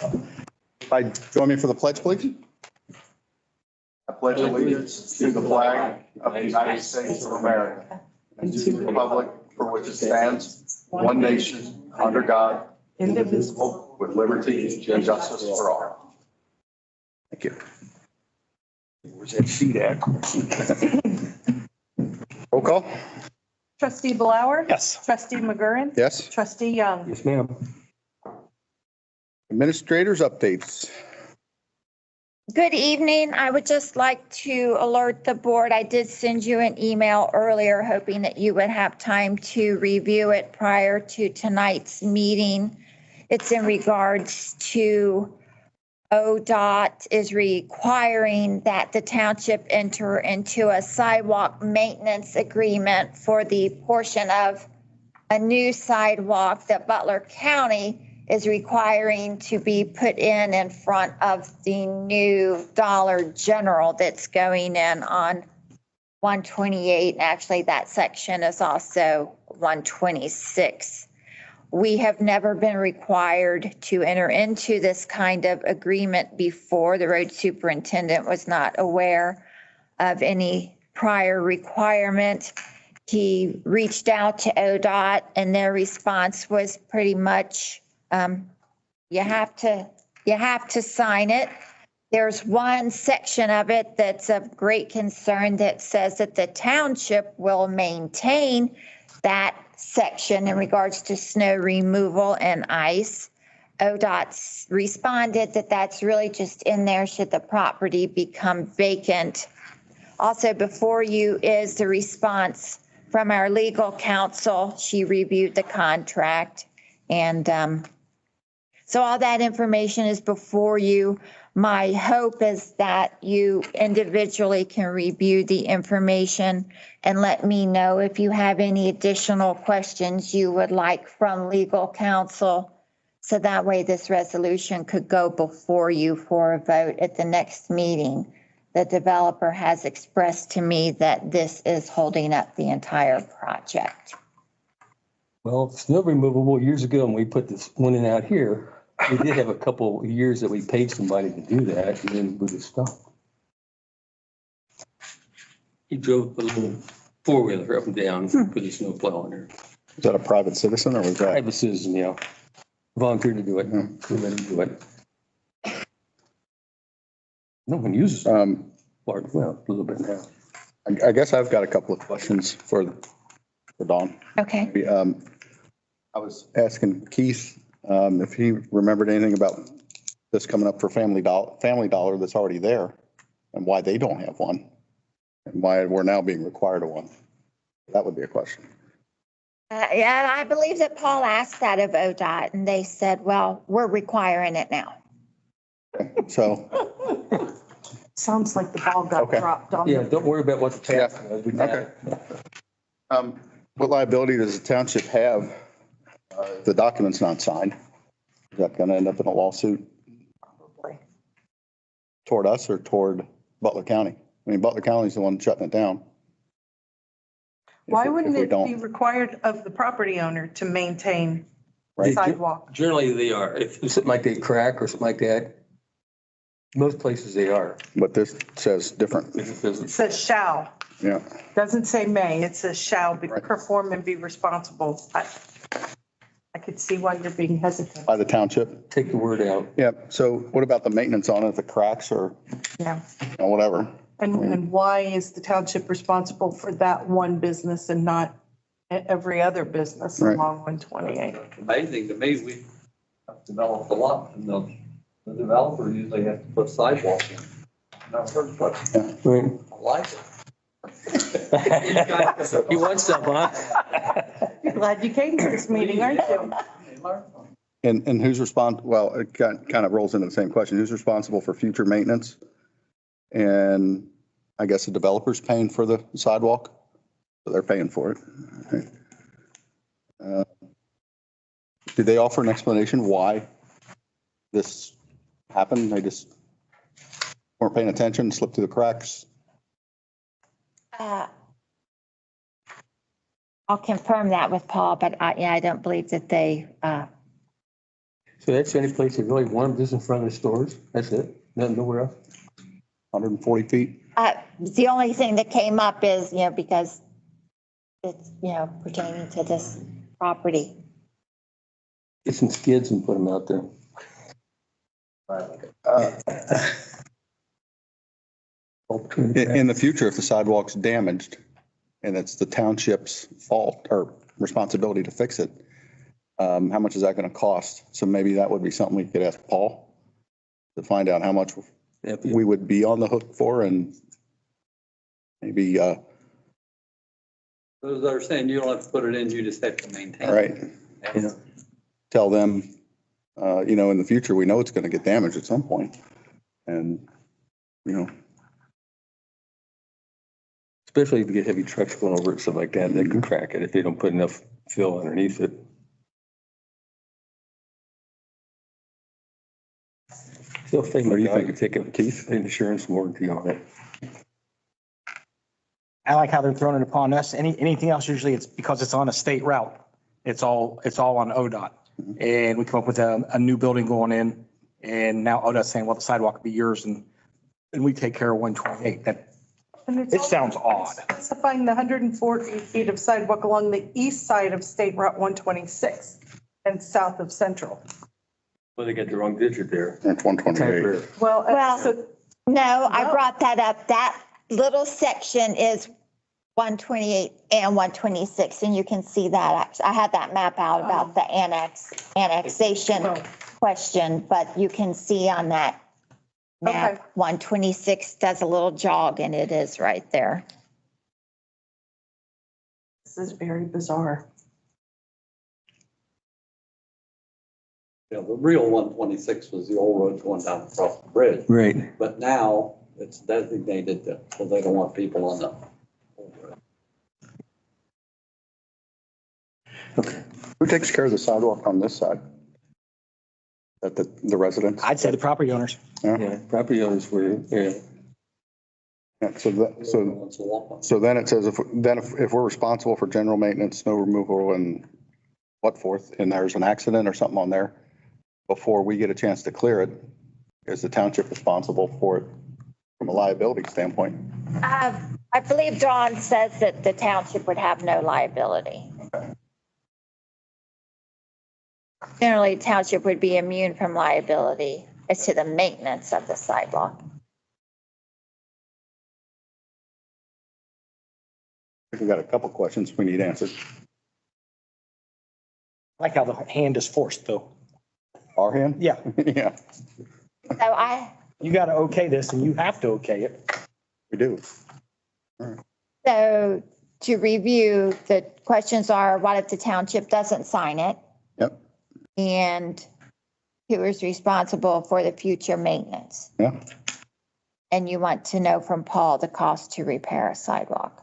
Join me for the pledge, please. I pledge allegiance to the flag of the United States of America and to the republic for which it stands, one nation, under God, indivisible, with liberty and justice for all. Thank you. Where's that sheet at? Roll call. Trustee Blower? Yes. Trustee McGurran? Yes. Trustee Young? Yes, ma'am. Administrators updates. Good evening. I would just like to alert the board. I did send you an email earlier hoping that you would have time to review it prior to tonight's meeting. It's in regards to ODOT is requiring that the township enter into a sidewalk maintenance agreement for the portion of a new sidewalk that Butler County is requiring to be put in front of the new Dollar General that's going in on 128. Actually, that section is also 126. We have never been required to enter into this kind of agreement before. The road superintendent was not aware of any prior requirement. He reached out to ODOT and their response was pretty much, you have to sign it. There's one section of it that's of great concern that says that the township will maintain that section in regards to snow removal and ice. ODOT's responded that that's really just in there should the property become vacant. Also before you is the response from our legal counsel. She reviewed the contract and so all that information is before you. My hope is that you individually can review the information and let me know if you have any additional questions you would like from legal counsel. So that way this resolution could go before you for a vote at the next meeting. The developer has expressed to me that this is holding up the entire project. Well, snow removable years ago, when we put this one in out here, we did have a couple of years that we paid somebody to do that and then we just stopped. He drove a little four-wheeler up and down, put a snow plow in there. Is that a private citizen or was that? Private citizen, yeah. Volunteered to do it. We let him do it. No one uses it. Well, a little bit now. I guess I've got a couple of questions for Dawn. Okay. I was asking Keith if he remembered anything about this coming up for Family Dollar that's already there and why they don't have one and why we're now being required of one. That would be a question. Yeah, I believe that Paul asked that of ODOT and they said, well, we're requiring it now. So, Sounds like the ball got Okay. dropped on. Yeah, don't worry about what the tax was. We got okay. it. What liability does the township have if the document's not signed? Is that going to end up in a lawsuit Probably. toward us or toward Butler County? I mean, Butler County's the one shutting it down. Why If wouldn't we it don't- be required of the property owner to maintain Right. sidewalk? Generally, they are. If something like they crack or something like that, most places they are. But this says different. It says shall, Yeah. doesn't say may, it says shall be Right. perform and be responsible. I could see why you're being hesitant. By the township. Take the word out. Yeah. So what about the maintenance on it, if it cracks or Yeah. whatever? And why is the township responsible for that one business and not every other business Right. along 128? Amazing to me, we have developed a lot and the developer usually has to put sidewalks in. Not first, but Right. I like it. You want some, huh? You're glad you came to this meeting, aren't you? And who's responsible? Well, it kind of rolls into the same question. Who's responsible for future maintenance? And I guess the developer's paying for the sidewalk. So they're paying for it. Did they offer an explanation why this happened? They just weren't paying attention, slipped through the cracks? I'll confirm that with Paul, but I don't believe that they, So that's the only place you really want them, just in front of the stores? That's it? Nothing, nowhere else? 140 feet. The only thing that came up is, because it's, pertaining to this property. Get some skids and put them out there. In the future, if the sidewalk's damaged and it's the township's fault or responsibility to fix it, how much is that going to cost? So maybe that would be something we could ask Paul to find out how much we would be on the hook for, and maybe, Those that are saying you don't have to put it in, you just have to maintain it. right, Yeah. tell them, in the future, we know it's going to get damaged at some point. And, Especially if you get heavy trucks going over it, stuff like that, they can crack it if they don't put enough fill underneath it. Still think, what do you think? Take a Keith insurance warranty on it. I like how they're throwing it upon us. Anything else, usually it's because it's on a state route. It's all on ODOT. And we come up with a new building going in, and now ODOT's saying, well, the sidewalk will be yours, and we take care of 128. It sounds odd. Specifying the 140 feet of sidewalk along the east side of State Route 126 and south of Central. Well, they got the wrong digit there. that's 128. Well, so No, I No. brought that up. That little section is 128 and 126, and you can see that. I had that map out about the annexation Oh. question, but you can see on that map, Okay. 126 does a little jog, and it is right there. this is very bizarre. The real 126 was the old road going down across the bridge, Right. but now it's designated so they don't want people on the old road. Okay. Who takes care of the sidewalk on this side? That the residents? I'd say the property owners. Yeah, property owners were, yeah. Yeah, Wants to walk on. so then it says if we're responsible for general maintenance, snow removal and what forth, and there's an accident or something on there, before we get a chance to clear it, is the township responsible for it from a liability standpoint? I believe Dawn says that the township would have no liability. Generally, township would be immune from liability as to the maintenance of the sidewalk. We've got a couple questions we need answered. I like how the hand is forced, though. Our hand? Yeah, Yeah, So you got to okay this, and you have to okay it. we do. So to review, the questions are, what if the township doesn't sign it? Yep. And who is responsible for the future maintenance? Yeah. And you want to know from Paul the cost to repair a sidewalk.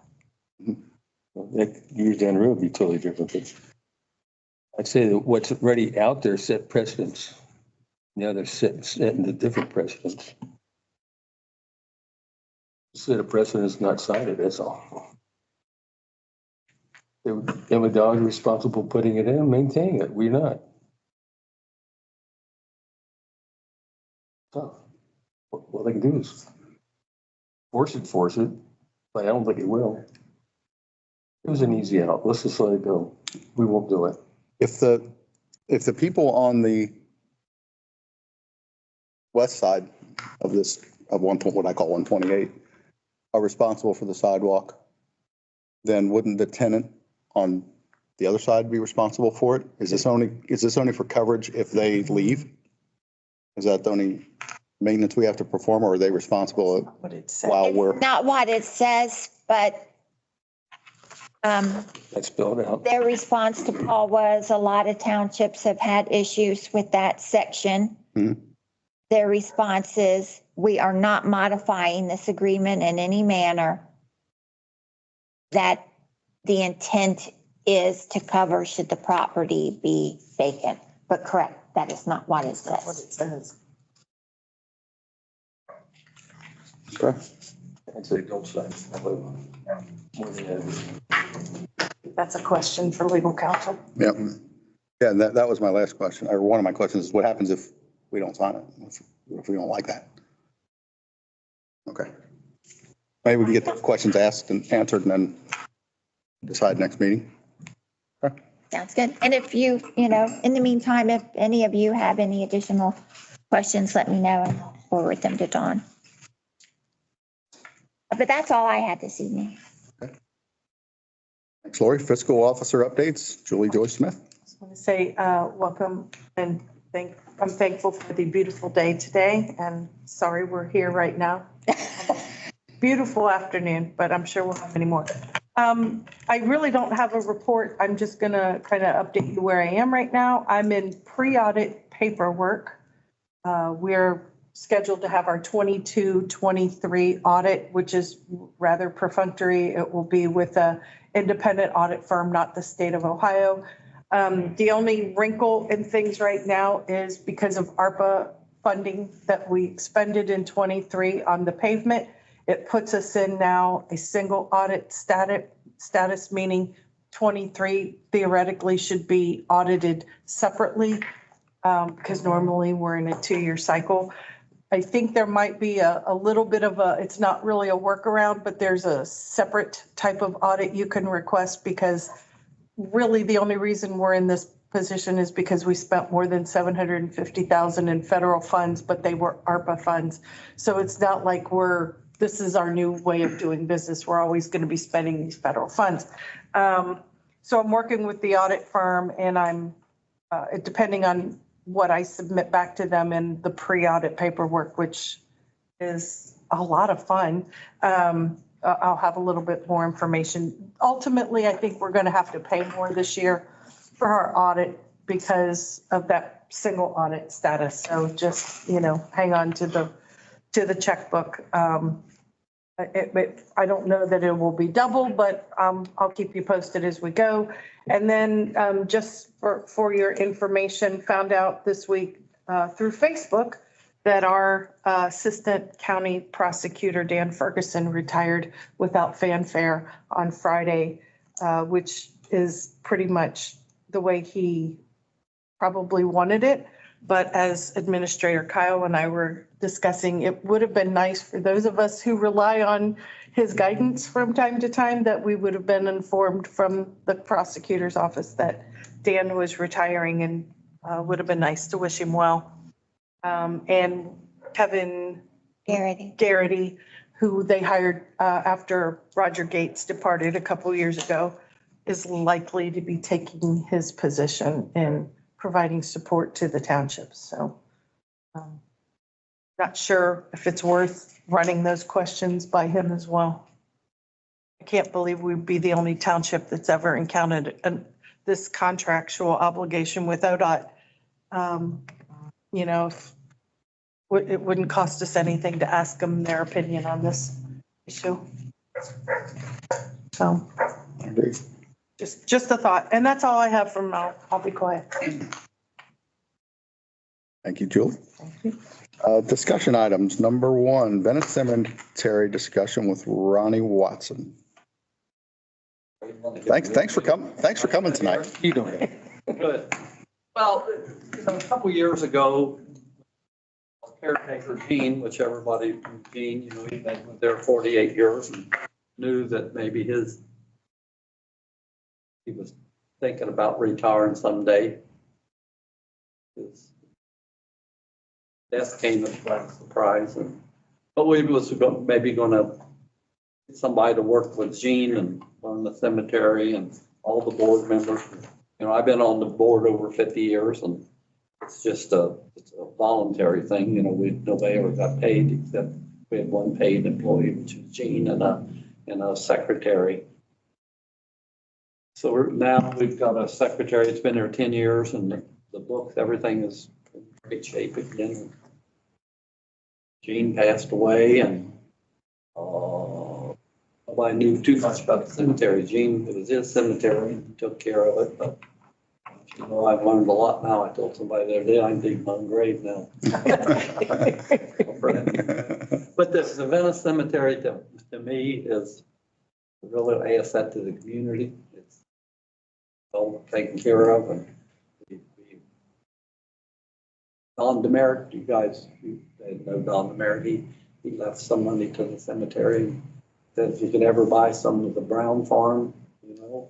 That years down the road would be totally different, but I'd say that what's already out there set precedents. Now they're setting the different precedents. Set a precedent's not cited, that's all. Them dog responsible putting it in, maintaining it, we're not. So, what they can do is force it, but I don't think it will. It was an easy out. Let's just let it go. We won't do it. If the people on the west side of what I call 128 are responsible for the sidewalk, then wouldn't the tenant on the other side be responsible for it? Is this only for coverage if they leave? Is that the only maintenance we have to perform, or are they responsible What it said. while we're? Not what it says, but That's spelled out. their response to Paul was a lot of townships have had issues with that section. Mhm. Their response is, we are not modifying this agreement in any manner. That the intent is to cover should the property be vacant. But correct, that is not what it That's what says. it says. Okay. I'd say don't sign. More than that. That's a question for legal counsel. Yep. Yeah, and that was my last question, or one of my questions is what happens if we don't sign it? If we don't like that? Okay. Maybe we can get those questions asked and answered and then decide next meeting. Sounds good. And if you, in the meantime, if any of you have any additional questions, let me know and I'll forward them to Dawn. But that's all I had this evening. Thanks, Lori. Fiscal officer updates, Julie Joyce Smith. I want to say welcome and I'm thankful for the beautiful day today and sorry we're here right now. Beautiful afternoon, but I'm sure we'll have many more. I really don't have a report. I'm just going to kind of update you where I am right now. I'm in pre-audit paperwork. We're scheduled to have our 22-23 audit, which is rather perfunctory. It will be with an independent audit firm, not the state of Ohio. The only wrinkle in things right now is because of ARPA funding that we expended in 23 on the pavement. It puts us in now a single audit status, meaning 23 theoretically should be audited separately because normally we're in a 2-year cycle. I think there might be a little bit of it's not really a workaround, but there's a separate type of audit you can request because really the only reason we're in this position is because we spent more than $750,000 in federal funds, but they were ARPA funds. So it's not like this is our new way of doing business. We're always going to be spending these federal funds. So I'm working with the audit firm and I'm, depending on what I submit back to them in the pre-audit paperwork, which is a lot of fun. I'll have a little bit more information. Ultimately, I think we're going to have to pay more this year for our audit because of that single audit status. So just, hang on to the checkbook. I don't know that it will be double, but I'll keep you posted as we go. And then just for your information, found out this week through Facebook that our assistant county prosecutor, Dan Ferguson, retired without fanfare on Friday, which is pretty much the way he probably wanted it. But as Administrator Kyle and I were discussing, it would have been nice for those of us who rely on his guidance from time to time that we would have been informed from the prosecutor's office that Dan was retiring, and would have been nice to wish him well. And Kevin Garrity, who they hired after Roger Gates departed a couple years ago, is likely to be taking his position in providing support to the townships. So not sure if it's worth running those questions by him as well. I can't believe we'd be the only township that's ever encountered this contractual obligation with ODOT. It wouldn't cost us anything to ask them their opinion on this issue. So just a thought. And that's all I have from now. I'll be quiet. Thank you, Julie. Thank you. Discussion items. Number 1, Bennett Cemetery discussion with Ronnie Watson. Thanks for coming tonight. You don't. Good. Well, a couple years ago, caretaker Gene, which everybody, Gene, he's been there 48 years and knew that maybe he was thinking about retiring someday. His death came as a surprise, but we was maybe going to get somebody to work with Gene and run the cemetery and all the board members. I've been on the board over 50 years and it's just a voluntary thing. Nobody ever got paid except we had one paid employee, which is Gene, and a secretary. So now we've got a secretary. It's been there 10 years and the books, everything is in great shape again. Gene passed away and nobody knew too much about the cemetery. Gene, it was his cemetery, he took care of it, but I've learned a lot now. I told somebody the other day, I'm digging my own grave now. But the Savannah Cemetery to me is a real asset to the community. It's all taken care of and we Don Demerit, you guys, you know Don Demerit, he left some money to the cemetery. Said if you could ever buy some of the Brown Farm, you know.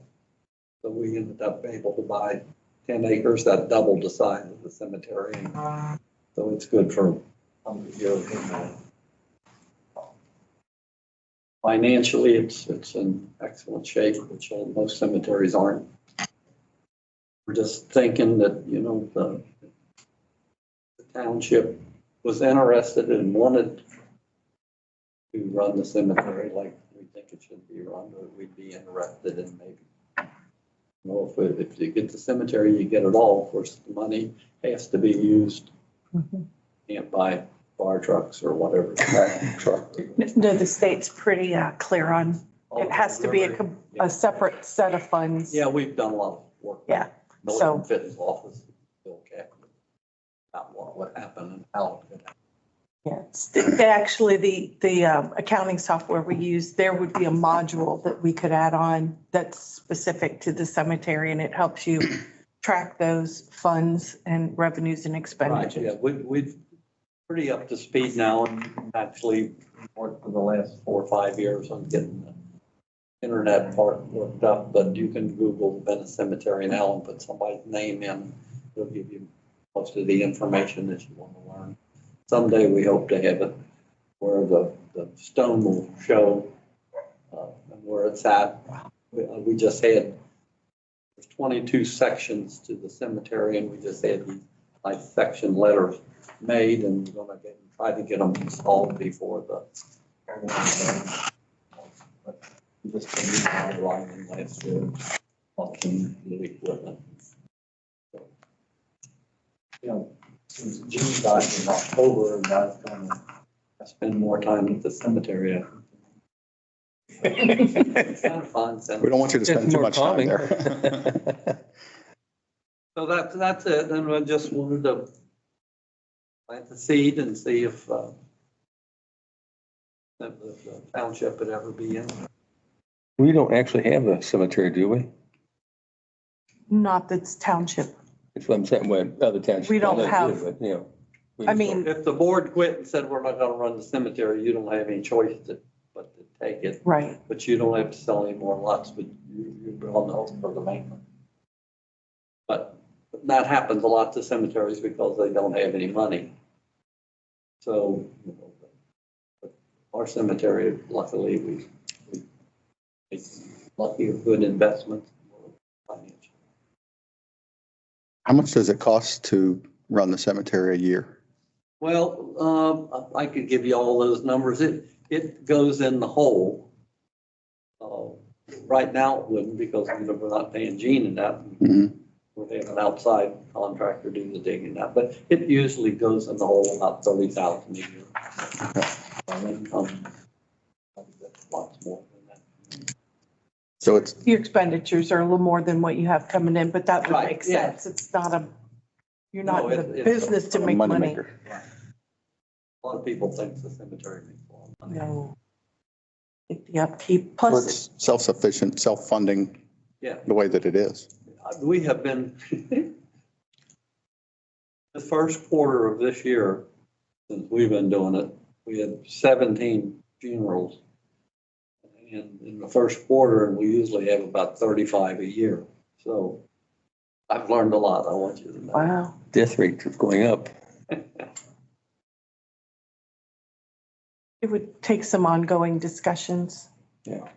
So we ended up able to buy 10 acres, that doubled the size of the cemetery. So it's good for 100 years. Financially, it's in excellent shape, which most cemeteries aren't. We're just thinking that, you know, the township was interested and wanted to run the cemetery like we think it should be run, but we'd be interested in maybe, you know, if you get the cemetery, you get it all. Of course, the money has to be used. Can't buy fire trucks or whatever. Truck. No, the state's pretty clear on, it has to be a separate set of funds. Yeah, we've done a lot of work. Yeah, Milton so- Fitton's office, Bill Capp, about what happened and how it could happen. Yeah, actually, the accounting software we use, there would be a module that we could add on that's specific to the cemetery, and it helps you track those funds and revenues and Right, expenditures. yeah, we've pretty up to speed now, and actually worked for the last 4 or 5 years on getting the internet part worked up, but you can Google Bennett Cemetery now and put somebody's name in. It'll give you most of the information that you want to learn. Someday we hope to have it where the stone will show and where it's at. We just had, there's 22 sections to the cemetery, and we just had these nice section letters made, and we're going to try to get them installed before the. We just been lining last year, auction new equipment. So, you know, since June died in October, and I spend more time at the cemetery. It's kind of fun. We don't want you to spend It's too more much time calming. there. So that's it. And I just wanted to plant the seed and see if the township would ever be in. We don't actually have a cemetery, do we? Not that's township. That's what I'm saying, when other townships. We don't I know have- do, but, you know. we I just mean- If the board quit and said, we're not gonna run the cemetery, you don't have any choice but to take it. Right. But you don't have to sell any more lots, but you're on the hook for the maintenance. But that happens a lot to cemeteries because they don't have any money. So, you know, but our cemetery, luckily, we it's lucky or good investment. Financial. How much does it cost to run the cemetery a year? Well, I could give you all those numbers. It goes in the hole. Right now it wouldn't because we're not paying Gene enough. Mhm. We're having an outside contractor do the digging now, but it usually goes in the hole about 30,000 a year. Our income, lots more than that. So it's, Your expenditures are a little more than what you have coming in, but that would Right, make yeah. sense. It's not you're not No, in the it's business to a make money. moneymaker. A lot of people think the cemetery makes a lot of money. No. The upkeep, so plus it's self-sufficient, self-funding Yeah. the way that it is. We have been, the first quarter of this year, since we've been doing it, we had 17 funerals. And in the first quarter, and we usually have about 35 a year. So I've learned a lot, I want you to know. wow. Death rate is going up. It would take some ongoing discussions. Yeah.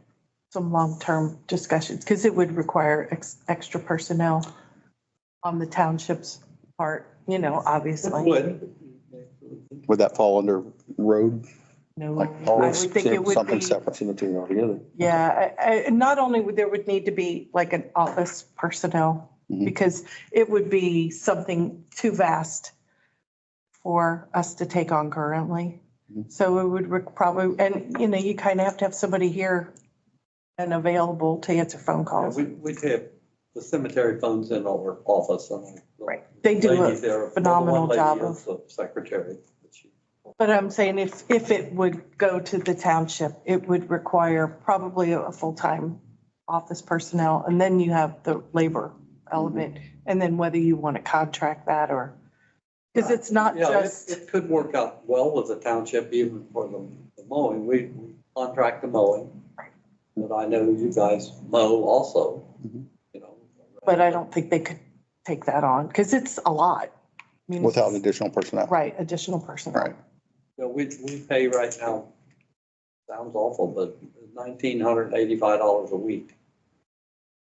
Some long-term discussions, because it would require extra personnel on the township's part, you know, obviously. Would. Would that fall under road? No, Like, I would think it would something be, separate. Cemetery altogether. yeah, not only would there would need to be like an office personnel, Mhm. because it would be something too vast for us to take on currently. Mhm. So it would probably, and you know, you kind of have to have somebody here and available to answer phone calls. We'd have the cemetery phones in our office. And Right. They do lady a there, phenomenal one lady job is the secretary. But I'm saying if it would go to the township, it would require probably a full-time office personnel. And then you have the labor element. And then whether you want to contract that or Because it's not Yeah, just, it could work out well with the township even for the mowing. We contract the mowing. But I know you guys mow also, you know. but I don't think they could take that on because it's a lot. I mean, it's- Without additional personnel. Right, additional person. Right. You know, we pay right now, sounds awful, but $1,985 a week.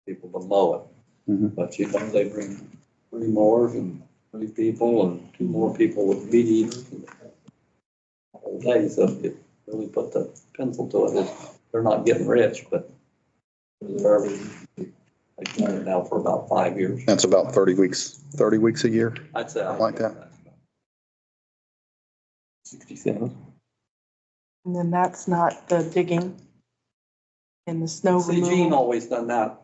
People to mow it. Mhm. But you know, they bring 3 mowers and 3 people and 2 more people with meat eaters. And whole day, so it really put the pencil to it. They're not getting rich, but they're I've done it now for about 5 years. That's about 30 weeks a year. I'd say. Something like that. 60,000. And then that's not the digging and the snow See, Gene removal. always done that,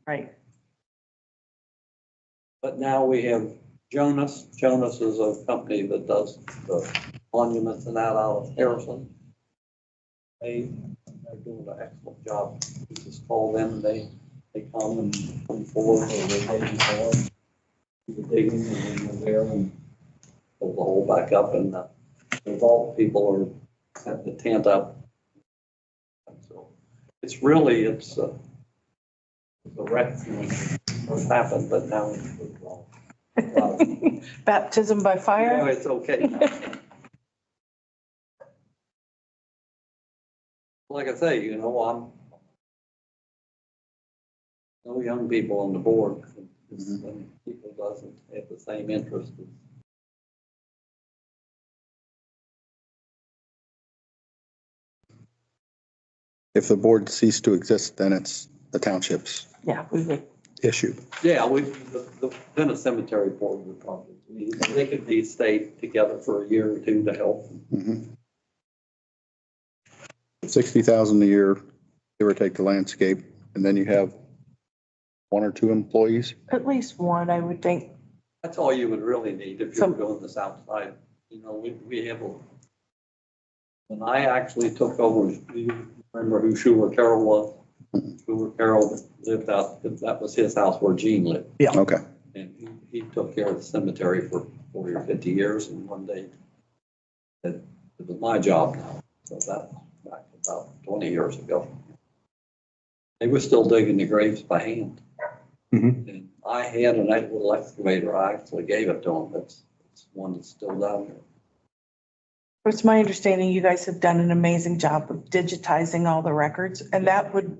Right. but now we have Jonas. Jonas is a company that does the monuments and that out of Harrison. They're doing an excellent job. We just call them, they come and come forward and they pay you for it. Do the digging and then you're there and pull the hole back up and the vault people are setting the tent up. So it's really, it's a wreck when it first happened, but now it's pretty well. Baptism by Yeah, fire? it's okay. Like I say, you know, no young people on the board. When people doesn't have the same interest. If the board ceased to exist, then it's the township's Yeah, we would. issue. Yeah, then a cemetery board would probably, they could be stayed together for a year or 2 to help. Mhm. 60,000 a year, give or take the landscape, and then you have 1 or 2 employees. At least one, I would think. That's all you would really need if you're doing the south side. You know, we have when I actually took over, do you remember who Schuler Carroll was? Schuler Carroll lived out, that was his house where Gene lived. Okay. And he took care of the cemetery for 40 or 50 years, and one day it was my job now. So that back about 20 years ago. They were still digging the graves by hand. Mhm. And I had an little excavator, I actually gave it to him, it's one that's still down there. It's my understanding you guys have done an amazing job of digitizing all the records, and that would,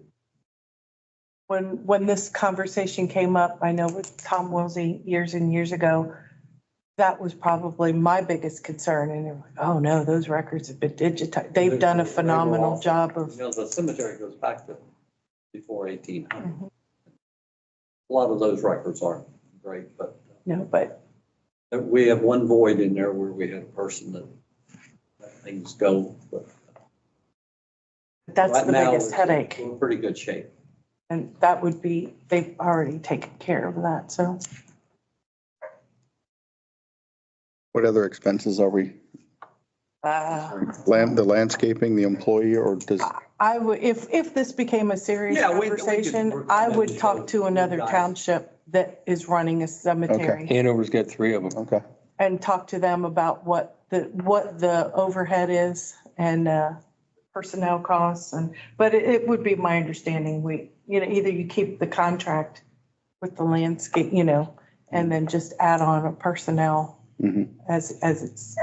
when this conversation came up, I know with Tom Wilsey years and years ago, that was probably my biggest concern, and they're like, oh no, those records have been digitized. They've done a phenomenal job You of, know, the cemetery goes back to before 1800. Mhm. A lot of those records aren't great, but but we have one void in there where we had a person that let things go, but that's right the now, biggest headache. we're in pretty good shape. And that would be, they've already taken care of that, so. What other expenses are we, the landscaping, the employee, or does, I would, if this became a serious Yeah, we could conversation, work I on that would with talk to you another guys. township that is running a cemetery Hanover's got 3 of them. okay. and talk to them about what the overhead is and personnel costs and, but it would be my understanding, either you keep the contract with the landscape, and then just add on a personnel Mhm. as it's,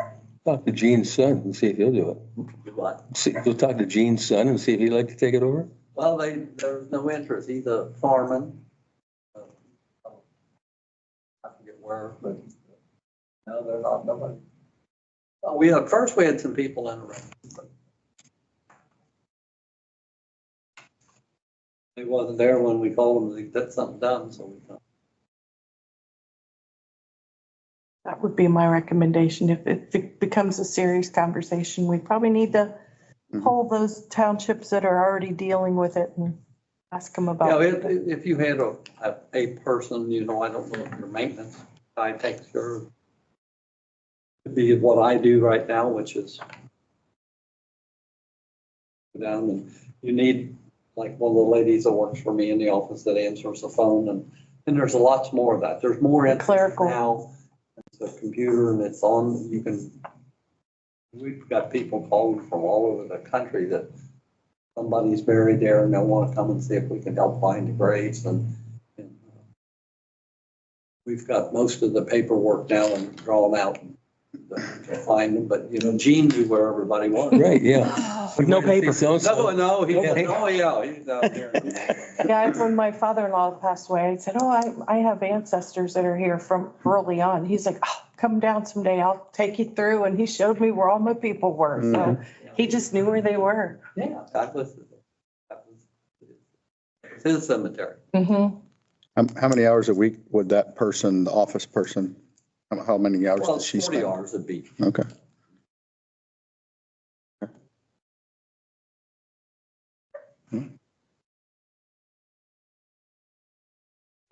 Talk to Gene's son and see if he'll do it. Do what? We'll talk to Gene's son and see if he'd like to take it over. Well, there's no interest. He's a fireman. I forget where, but no, they're not, nobody. Well, first we had some people interested, but he wasn't there when we called him to get something done, so we thought. that would be my recommendation. If it becomes a serious conversation, we probably need to hold those townships that are already dealing with it and ask them Yeah, about it. if you had a person, I don't know if your maintenance guy takes care of. It'd be what I do right now, which is go down and you need like one of the ladies that works for me in the office that answers the phone and there's lots more of that. There's more interest Clerical. now. a computer and it's on, you can, we've got people calling from all over the country that somebody's buried there and they want to come and see if we can help find the graves and we've got most of the paperwork now and drawn out to find them, but you know, Gene knew where everybody was. Right, yeah. With no paper. No, he's out there. Yeah, when my father-in-law passed away, I said, oh, I have ancestors that are here from early on. He's like, oh, come down someday, I'll take you through. And he showed me where all my people were. So he just knew where they were. Yeah, that was his cemetery. Mm-hmm. How many hours a week would that person, the office person, how many hours Well, does she 40 spend? hours a week. Okay.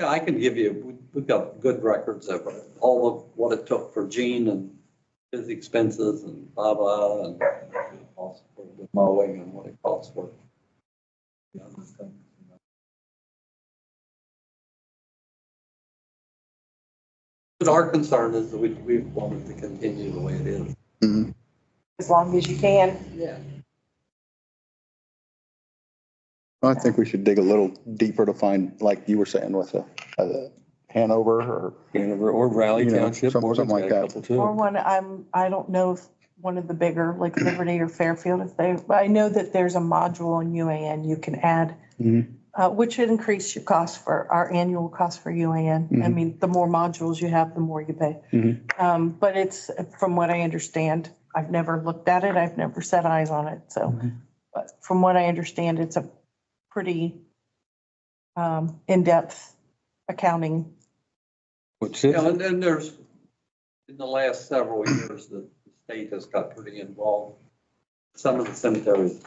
Yeah, I can give you, we've got good records of all of what it took for Gene and his expenses and blah, blah, and costs for the mowing and what it costs for. But our concern is that we wanted to continue the way it is. Mhm. As long as you can. Yeah. I think we should dig a little deeper to find, like you were saying, with a Hanover or, Or Raleigh You know, Township. something like that. Or one, I don't know if one of the bigger, like Liberty or Fairfield, if they, I know that there's a module on UAN you can add, which would increase your cost for, our annual cost for UAN. I mean, the more modules you have, the more you pay. But it's, from what I understand, I've never looked at it, I've never set eyes on it, so. But from what I understand, it's a pretty in-depth accounting. What's Yeah, it? and then there's, in the last several years, the state has got pretty involved. Some of the cemeteries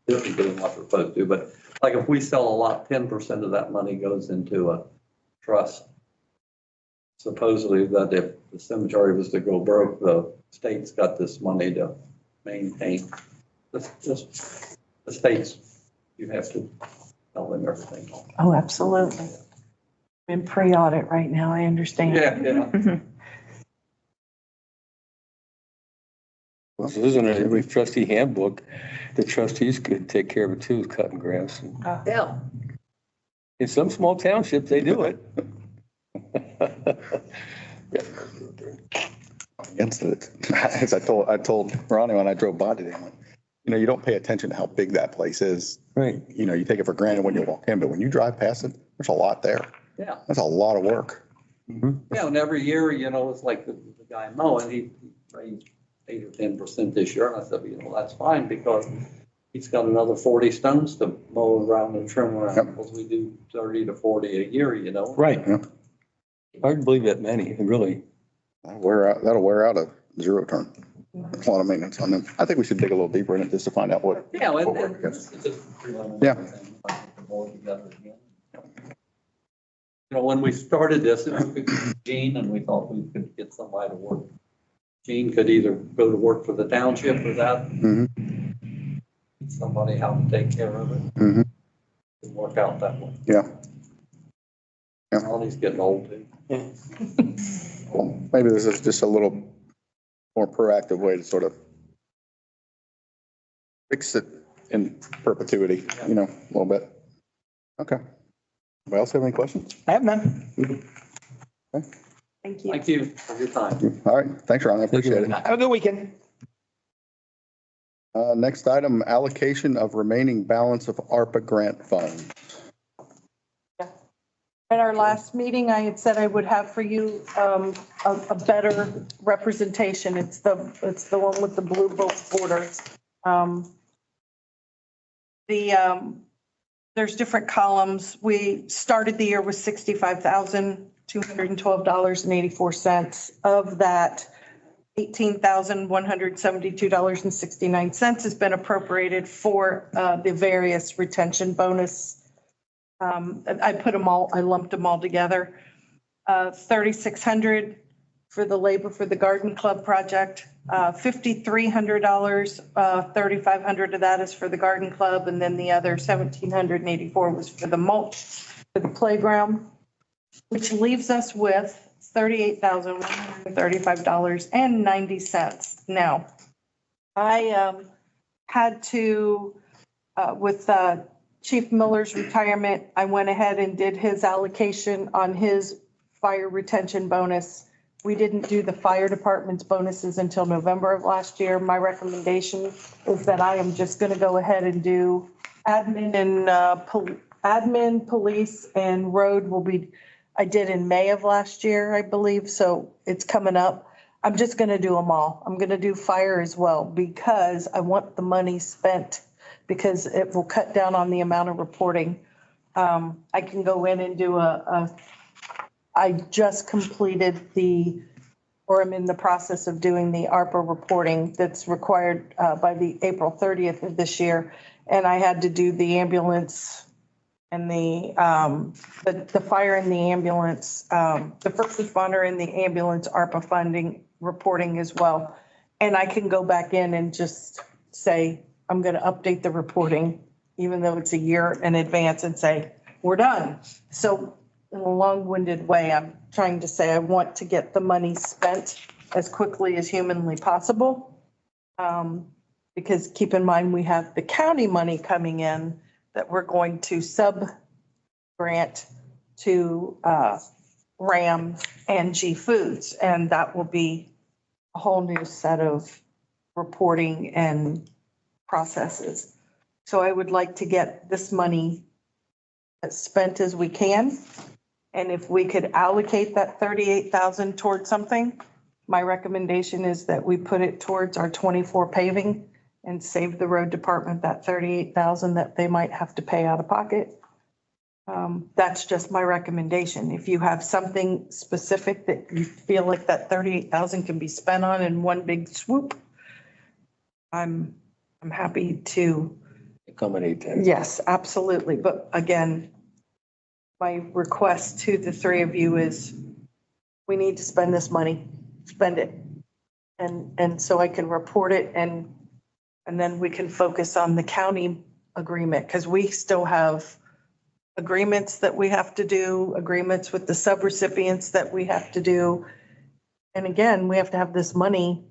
isn't doing what they're supposed to, but like if we sell a lot, 10% of that money goes into a trust. Supposedly that if the cemetery was to go broke, the state's got this money to maintain. The states, you have to tell them everything. Oh, absolutely. In pre-audit right now, I understand. Yeah. Isn't it, every trustee handbook, the trustees could take care of it too, cutting grass. Yeah. In some small townships, they do it. against it. As I told Ronnie when I drove by today, I'm like, you don't pay attention to how big that place is. Right. You take it for granted when you walk in, but when you drive past it, there's a lot there. Yeah. That's a lot of work. Yeah, and every year, it's like the guy mowing, he raised 8 or 10% this year. And I said, that's fine because he's got another 40 stones to mow around and trim around Yep. because we do 30 to 40 a year, Right. Yeah. Hard to believe that many, really. That'll wear out a zero turn. There's a lot of maintenance on them. I think we should dig a little deeper in it just to find out what. Yeah, what and we're getting. it's just preliminary Yeah. thing, like the board together again. When we started this, it was Gene, and we thought we could get somebody to work. Gene could either go to work for the township or that. Mhm. Somebody how to take care of it. Mhm. It'd work out that way. Yeah. Yeah. Ronnie's getting old too. Well, maybe this is just a little more proactive way to sort of fix it in perpetuity, a little bit. Okay. Anybody else have any questions? I have none. Thank you. Thank you for your time. All right. Thanks, Ron. I appreciate it. Have a good weekend. Next item, allocation of remaining balance of ARPA grant funds. At our last meeting, I had said I would have for you a better representation. It's the one with the blue borders. There's different columns. We started the year with $65,212.84. Of that, $18,172.69 has been appropriated for the various retention bonus. I put them all, I lumped them all together. $3,600 for the labor for the garden club project, $5,300, $3,500 of that is for the garden club, and then the other $1,784 was for the mulch for the playground, which leaves us with $38,135.90. Now, I had to, with Chief Miller's retirement, I went ahead and did his allocation on his fire retention bonus. We didn't do the fire department's bonuses until November of last year. My recommendation is that I am just going to go ahead and do admin and admin, police, and road will be, I did in May of last year, I believe, so it's coming up. I'm just going to do them all. I'm going to do fire as well because I want the money spent because it will cut down on the amount of reporting. I can go in and do I just completed or I'm in the process of doing the ARPA reporting that's required by the April 30th of this year. And I had to do the ambulance and the fire and the ambulance, the first responder and the ambulance ARPA funding reporting as well. And I can go back in and just say, I'm going to update the reporting, even though it's a year in advance, and say, we're done. So in a long-winded way, I'm trying to say I want to get the money spent as quickly as humanly possible. Because keep in mind, we have the county money coming in that we're going to sub-grant to RAM and G Foods. And that will be a whole new set of reporting and processes. So I would like to get this money as spent as we can. And if we could allocate that 38,000 towards something, my recommendation is that we put it towards our 24 paving and save the road department that 38,000 that they might have to pay out of pocket. That's just my recommendation. If you have something specific that you feel like that 38,000 can be spent on in one big swoop, I'm happy to. Accommodate that. Yes, absolutely. But again, my request to the three of you is we need to spend this money, spend it. And so I can report it and then we can focus on the county agreement because we still have agreements that we have to do, agreements with the subrecipients that we have to do. And again, we have to have this money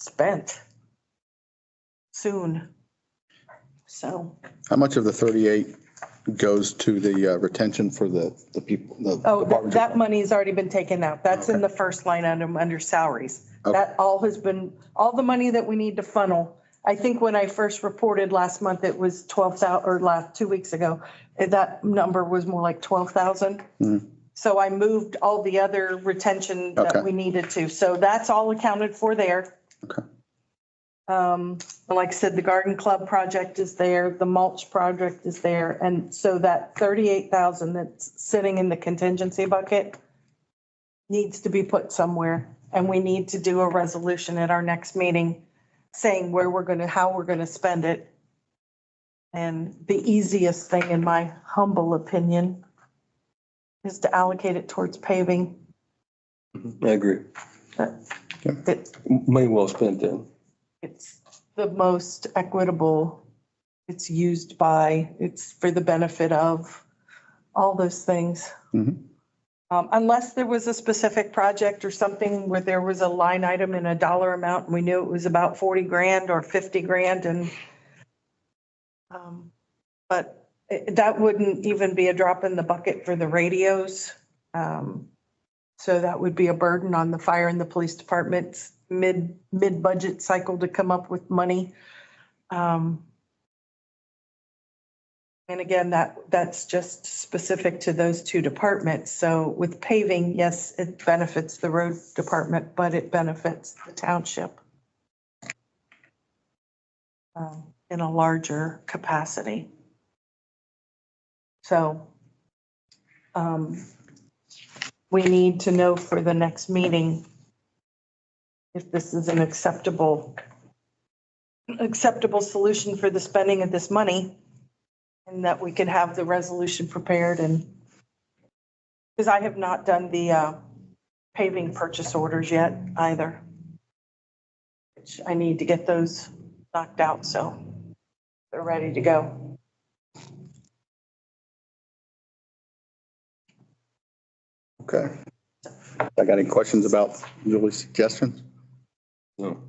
spent soon. So. How much of the 38 goes to the retention for the people? Oh, that money's already been taken out. That's in the first line item under salaries. Okay. That all has been, all the money that we need to funnel. I think when I first reported last month, it was 12,000, or 2 weeks ago, that number was more like 12,000. So I moved all the other retention that we needed to. So that's all accounted for there. Okay. Like I said, the garden club project is there, the mulch project is there. And so that 38,000 that's sitting in the contingency bucket needs to be put somewhere. And we need to do a resolution at our next meeting saying where we're going to, how we're going to spend it. And the easiest thing, in my humble opinion, is to allocate it towards paving. I agree. Money well spent then. It's the most equitable. It's used by, it's for the benefit of all those things. Unless there was a specific project or something where there was a line item in a dollar amount and we knew it was about 40 grand or 50 grand and but that wouldn't even be a drop in the bucket for the radios. So that would be a burden on the fire and the police departments mid-budget cycle to come up with money. And again, that's just specific to those two departments. So with paving, yes, it benefits the road department, but it benefits the township in a larger capacity. So we need to know for the next meeting if this is an acceptable solution for the spending of this money. And that we could have the resolution prepared and, because I have not done the paving purchase orders yet either. Which I need to get those knocked out, so they're ready to go. Okay. I got any questions about Julie's suggestions? No.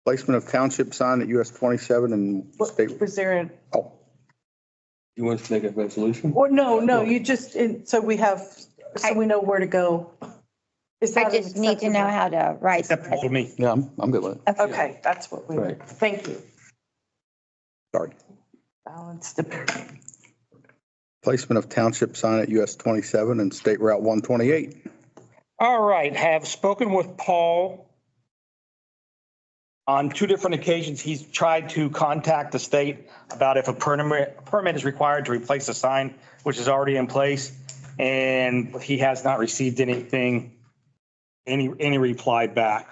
Placement of township sign at US 27 and What- state, Was there a, oh, You want us to make a resolution? or no, you just, so we have, so we know where to go. Is I that an just need to know acceptable- how to write. Acceptable to me. yeah, I'm good with it. Okay, that's what we, Right. thank you. Sorry. Balanced opinion. Placement of township sign at US 27 and State Route 128. All right, have spoken with Paul. On two different occasions, he's tried to contact the state about if a permit is required to replace a sign, which is already in place. And he has not received anything, any reply back.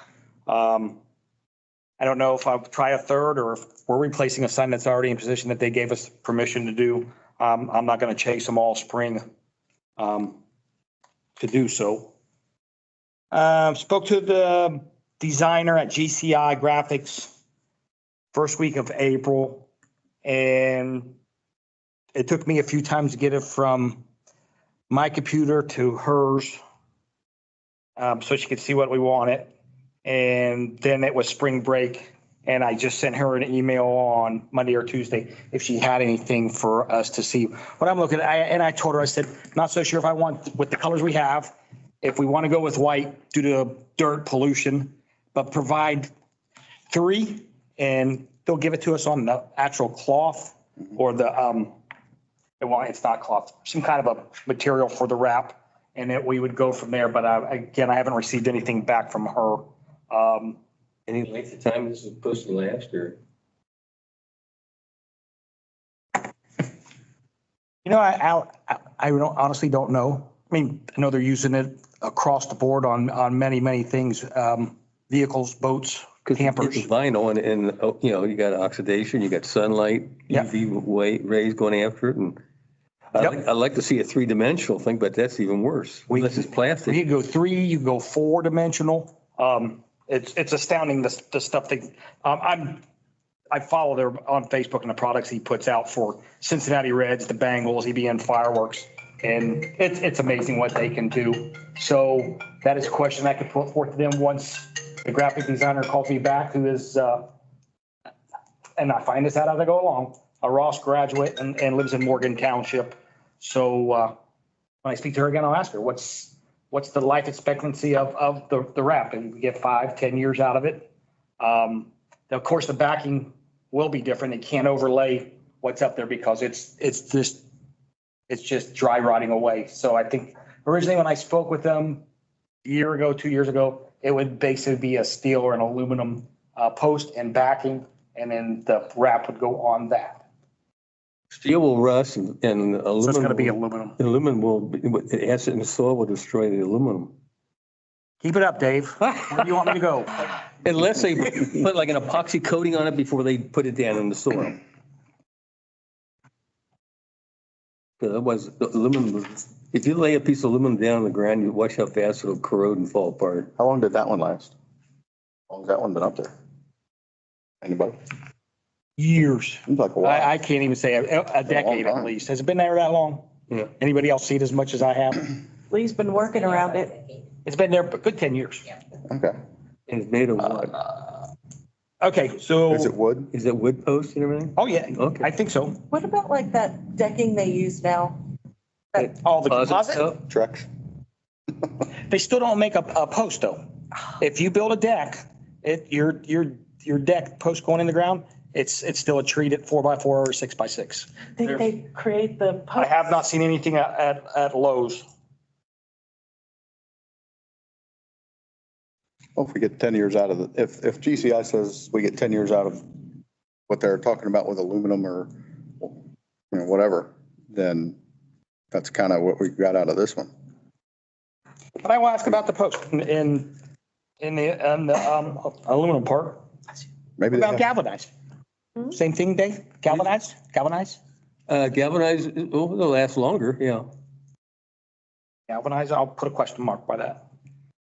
I don't know if I'll try a third or if we're replacing a sign that's already in position that they gave us permission to do. I'm not going to chase them all spring to do so. Spoke to the designer at GCI Graphics first week of April, and it took me a few times to get it from my computer to hers, so she could see what we wanted. And then it was spring break, and I just sent her an email on Monday or Tuesday if she had anything for us to see. What I'm looking at, and I told her, I said, not so sure if I want, with the colors we have, if we want to go with white due to dirt pollution, but provide 3 and they'll give it to us on the actual cloth or the, well, it's not cloth, some kind of a material for the wrap, and that we would go from there. But again, I haven't received anything back from her. Any length of time this is supposed to last or? You know, I don't, honestly don't know. I mean, I know they're using it across the board on many things, vehicles, boats, campers. It's vinyl and, you know, you got oxidation, you got sunlight, Yep. UV rays going after it. And Yep. I'd like to see a 3-dimensional thing, but that's even worse. Unless it's plastic. You go 3, you go 4-dimensional. It's astounding the stuff they, I follow there on Facebook and the products he puts out for Cincinnati Reds, the Bengals, EBN Fireworks. And it's amazing what they can do. So that is a question I could put forth to them once the graphic designer calls me back, who is, and I find this out as I go along, a Ross graduate and lives in Morgan Township. So when I speak to her again, I'll ask her, what's the life expectancy of the wrap? And we get 5-10 years out of it. Of course, the backing will be different. It can't overlay what's up there because it's just dry rotting away. So I think originally when I spoke with them a year ago, 2 years ago, it would basically be a steel or an aluminum post and backing, and then the wrap would go on that. Steel will rust and aluminum. So it's going to be aluminum. Aluminum will, the acid in the soil will destroy the aluminum. Keep it up, Dave. Where do you want me to go? Unless they put like an epoxy coating on it before they put it down in the soil. Because otherwise, the aluminum, if you lay a piece of aluminum down on the ground, you watch how fast it'll corrode and fall apart. How long did that one last? How long's that one been up there? Anybody? Years. Seems like a while. I can't even say a decade at time. least. Has it been there that long? Yeah. Anybody else see it as much as I have? Lee's been working around it. It's been there a good 10 years. Okay. And it's made of wood. Okay, so, Is it wood? Is it wood post and everything? oh yeah, Okay. I think so. What about like that decking they use now? All the Closet closet, stuff? Trex? they still don't make a post though. If you build a deck, your deck post going in the ground, it's still a treated 4x4 or 6x6. Think they create the I post? have not seen anything at Lowe's. Well, if we get 10 years out of the, if GCI says we get 10 years out of what they're talking about with aluminum or, you know, whatever, then that's kind of what we got out of this one. But I will ask about the post in the aluminum part. Maybe they About have, galvanized. Same thing, Dave? Galvanized? Galvanized? Galvanized, oh, it'll last longer, yeah. Galvanized, I'll put a question mark by that.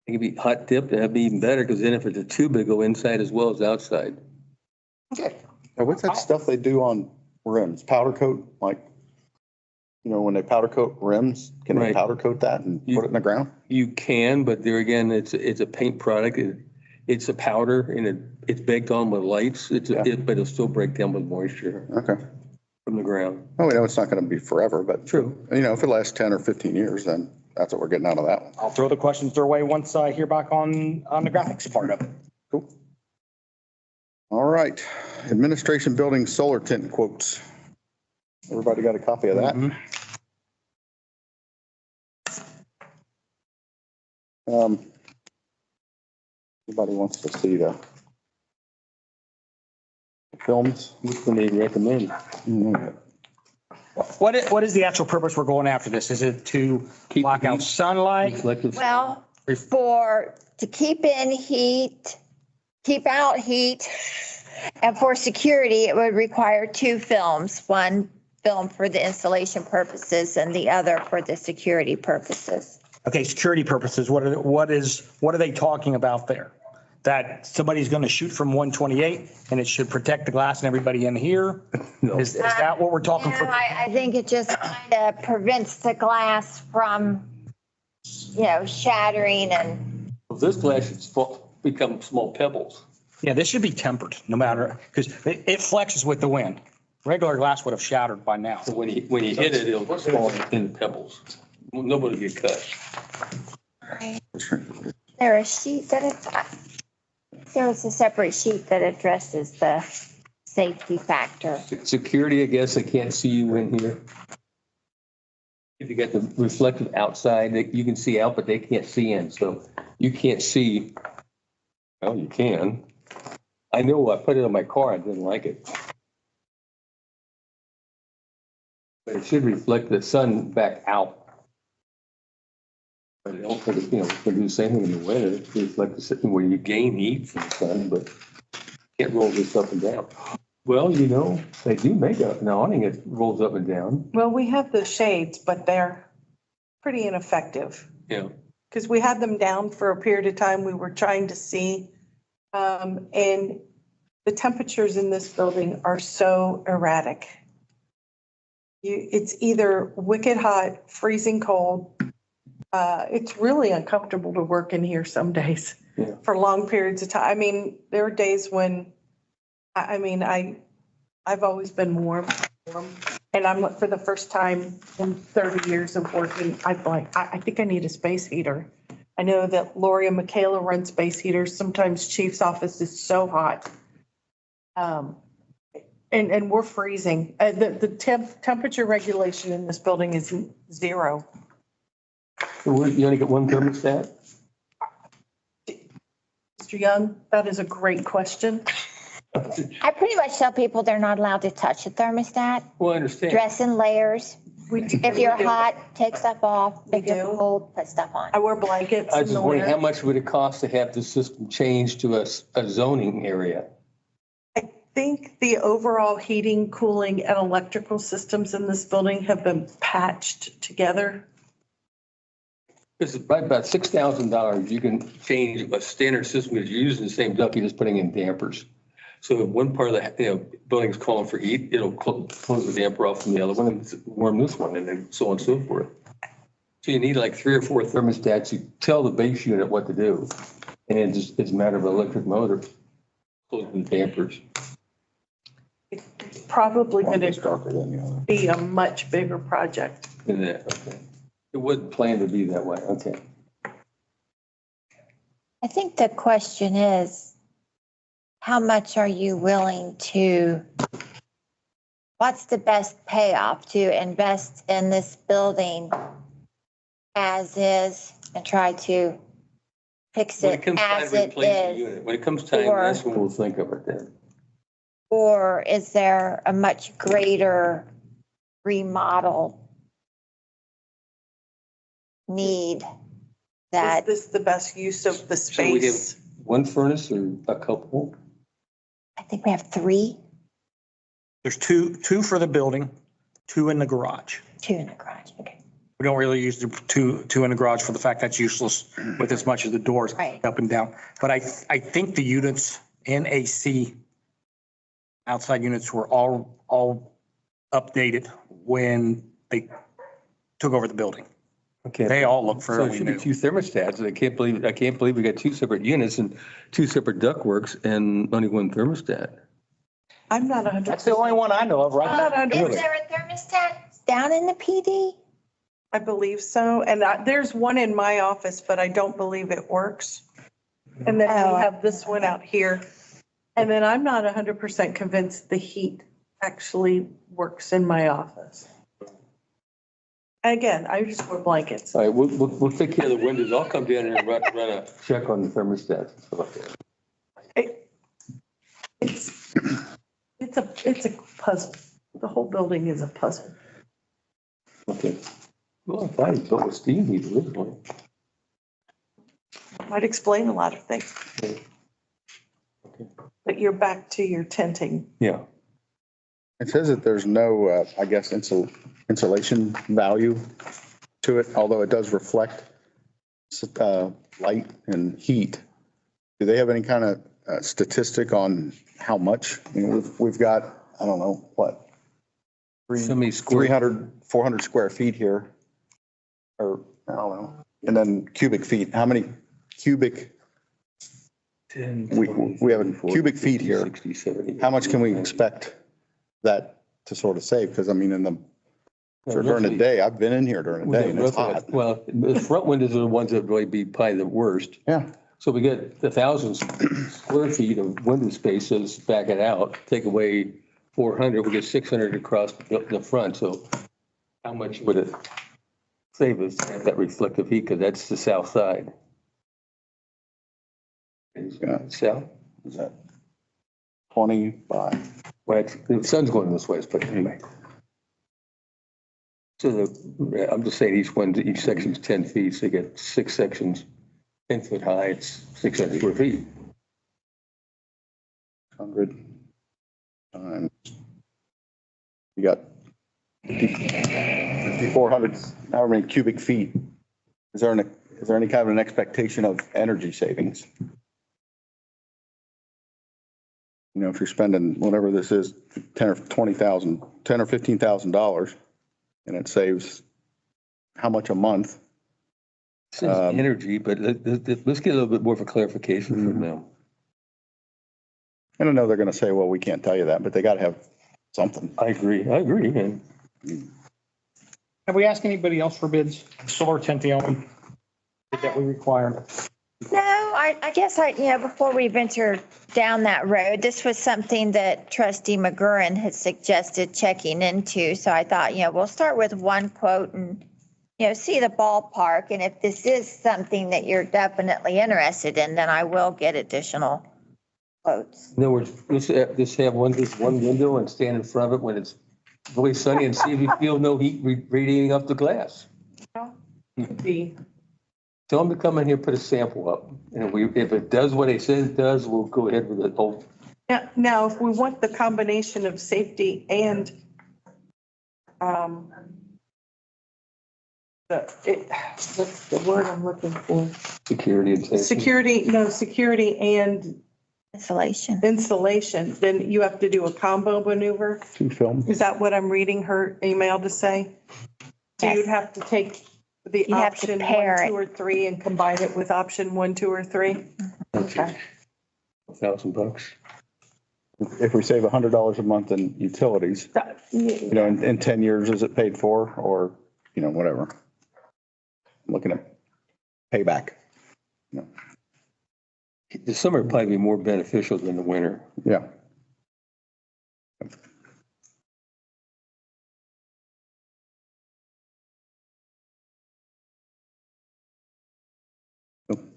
It could be hot dipped, that'd be even better, because then if it's a tube, it'll go inside as well as outside. Okay. Now, what's that stuff they do on rims? Powder coat, like You know, when they powder coat rims, can they Right. powder coat that and put it in the ground? You can, but there again, it's a paint product. It's a powder and it's baked on with lights. Yeah. But it'll still break down with moisture Okay. from the ground. Oh, we know it's not going to be forever, but True. you know, if it lasts 10 or 15 years, then that's what we're getting out of that one. I'll throw the questions their way once I hear back on the graphics part of it. Cool. All right. Administration building solar tint quotes. Everybody got a copy of that? Mhm. Anybody wants to see the films? Which one they recommend? What is the actual purpose we're going after this? Is it to Keep block out heat. sunlight? Reflective. Well, to keep in heat, keep out heat, and for security, it would require two films, one film for the installation purposes and the other for the security purposes. Okay, security purposes, what are they talking about there? That somebody's going to shoot from 128 and it should protect the glass and everybody in here? No. Is that what we're talking for? I think it just kind of prevents the glass from, shattering and. Well, this glass should become small pebbles. Yeah, this should be tempered, no matter, because it flexes with the wind. Regular glass would have shattered by now. So when you hit it, it'll fall in pebbles. Nobody get cut. There a sheet there was a separate sheet that addresses the safety factor. Security, I guess, they can't see you in here. If you got the reflective outside, you can see out, but they can't see in. So you can't see. Well, you can. I know I put it on my car. I didn't like it. But it should reflect the sun back out. But it don't put it, it can do the same thing in the winter. It reflect the system where you gain heat from the sun, but can't roll this up and down. Well, they do make an awning that rolls up and down. Well, we have the shades, but they're pretty ineffective. Yeah. Because we had them down for a period of time. We were trying to see. And the temperatures in this building are so erratic. It's either wicked hot, freezing cold. It's really uncomfortable to work in here some days for long periods of time. I mean, there are days when, I've always been warm. And I'm, for the first time in 30 years of working, I'm like, I think I need a space heater. I know that Lori and Michaela run space heaters. Sometimes chief's office is so hot. And we're freezing. The temperature regulation in this building is 0. So you only get one thermostat? Mr. Young, that is a great question. I pretty much tell people they're not allowed to touch the thermostat. Well, I understand. Dress in layers. If you're hot, take stuff off. If We you're do. cold, put stuff on. I wear blankets I in was the just wondering, how winter. much would it cost to have the system changed to a zoning area? I think the overall heating, cooling, and electrical systems in this building have been patched together. It's right about $6,000. You can change a standard system that's using the same duct, you're just putting in dampers. So if one part of the building is calling for heat, it'll close the damper off from the other one and warm this one, and then so on and so forth. So you need like 3 or 4 thermostats. You tell the base unit what to do, and it's a matter of electric motor closing the dampers. It's probably One going is to darker than the other. be a much bigger project. In that, okay. It wasn't planned to be that way. Okay. I think the question is, how much are you willing to, what's the best payoff to invest in this building as is and try to fix When it it comes time as to it replace the is? unit, when it comes time, Or- that's when we'll think of it then. Or is there a much greater remodel need Is that, this the best use of the So we have space? one furnace or a couple? I think we have 3, There's two for the building, 2 in the garage. 2 in the garage, okay. We don't really use the two in the garage for the fact that's useless with as much as the doors Right. up and down. But I think the units in AC, outside units were all updated when they took over the building. Okay. They all look So fairly it should be new. two thermostats, and I can't believe we got two separate units and two separate ductworks and only one thermostat. I'm not 100%. That's the only one I know of, I'm right? not 100%. Is there a thermostat down in the PD? I believe so. And there's one in my office, but I don't believe it works. And then Oh. we have this one out here. And then I'm not 100% convinced the heat actually works in my office. Again, I just wear blankets. All right, we'll take care of the windows. I'll come down and run a check on the thermostats and stuff like that. It's a puzzle. The whole building is a puzzle. Okay. Well, I thought it built with steam heat originally. Might explain a lot of things. Okay. But you're back to your tenting. Yeah. It says that there's no, I guess, insulation value to it, although it does reflect light and heat. Do they have any kind of statistic on how much? I mean, we've got, I don't know, what? So many square. 300, 400 square feet here, or I don't know. And then cubic feet, how many cubic, 10, we have a cubic feet here. 60, 70. How much can we expect that to sort of save? Because I mean, during the day, I've been in here during the day and it's hot. Well, the front windows are the ones that really be probably the worst. Yeah. So we get 1,000 square feet of window spaces, back it out, take away 400, we get 600 across the front. So how much would it save us to have that reflective heat? Because that's the south side. Yeah. South? Is that 25? Well, the sun's going this way, but anyway. So I'm just saying each section's 10 feet, so you get 6 sections, 10 foot high, it's 600 square feet. 100 times. You got 5,400, however many cubic feet. Is there any kind of an expectation of energy savings? You know, if you're spending whatever this is, 10 or 20,000, 10 or $15,000, and it saves how much a month? It says energy, but let's get a little bit more of a clarification from them. I don't know, they're going to say, well, we can't tell you that, but they got to have something. I agree, and Have we asked anybody else for bids? Solar tenting that we require? No, I guess before we venture down that road, this was something that trustee McGurran had suggested checking into. So I thought, we'll start with one quote and, see the ballpark. And if this is something that you're definitely interested in, then I will get additional quotes. in other words, let's have one window and stand in front of it when it's really sunny and see if you feel no heat radiating off the glass. The Tell them to come in here, put a sample up, and if it does what it says it does, we'll go ahead with it. Oh, Now, if we want the combination of safety and what's the word I'm looking for? security and safety. Security and Insulation. insulation, then you have to do a combo maneuver. 2 film. Is that what I'm reading her email to say? So Yes. you'd have to take the You have to option pair 1, it. 2, or 3 and combine it with option 1, 2, or 3? Okay. $1,000. If we save $100 a month in utilities, you know, in 10 years, is it paid for, or, you know, whatever? I'm looking at payback. The summer would probably be more beneficial than the winter. Yeah.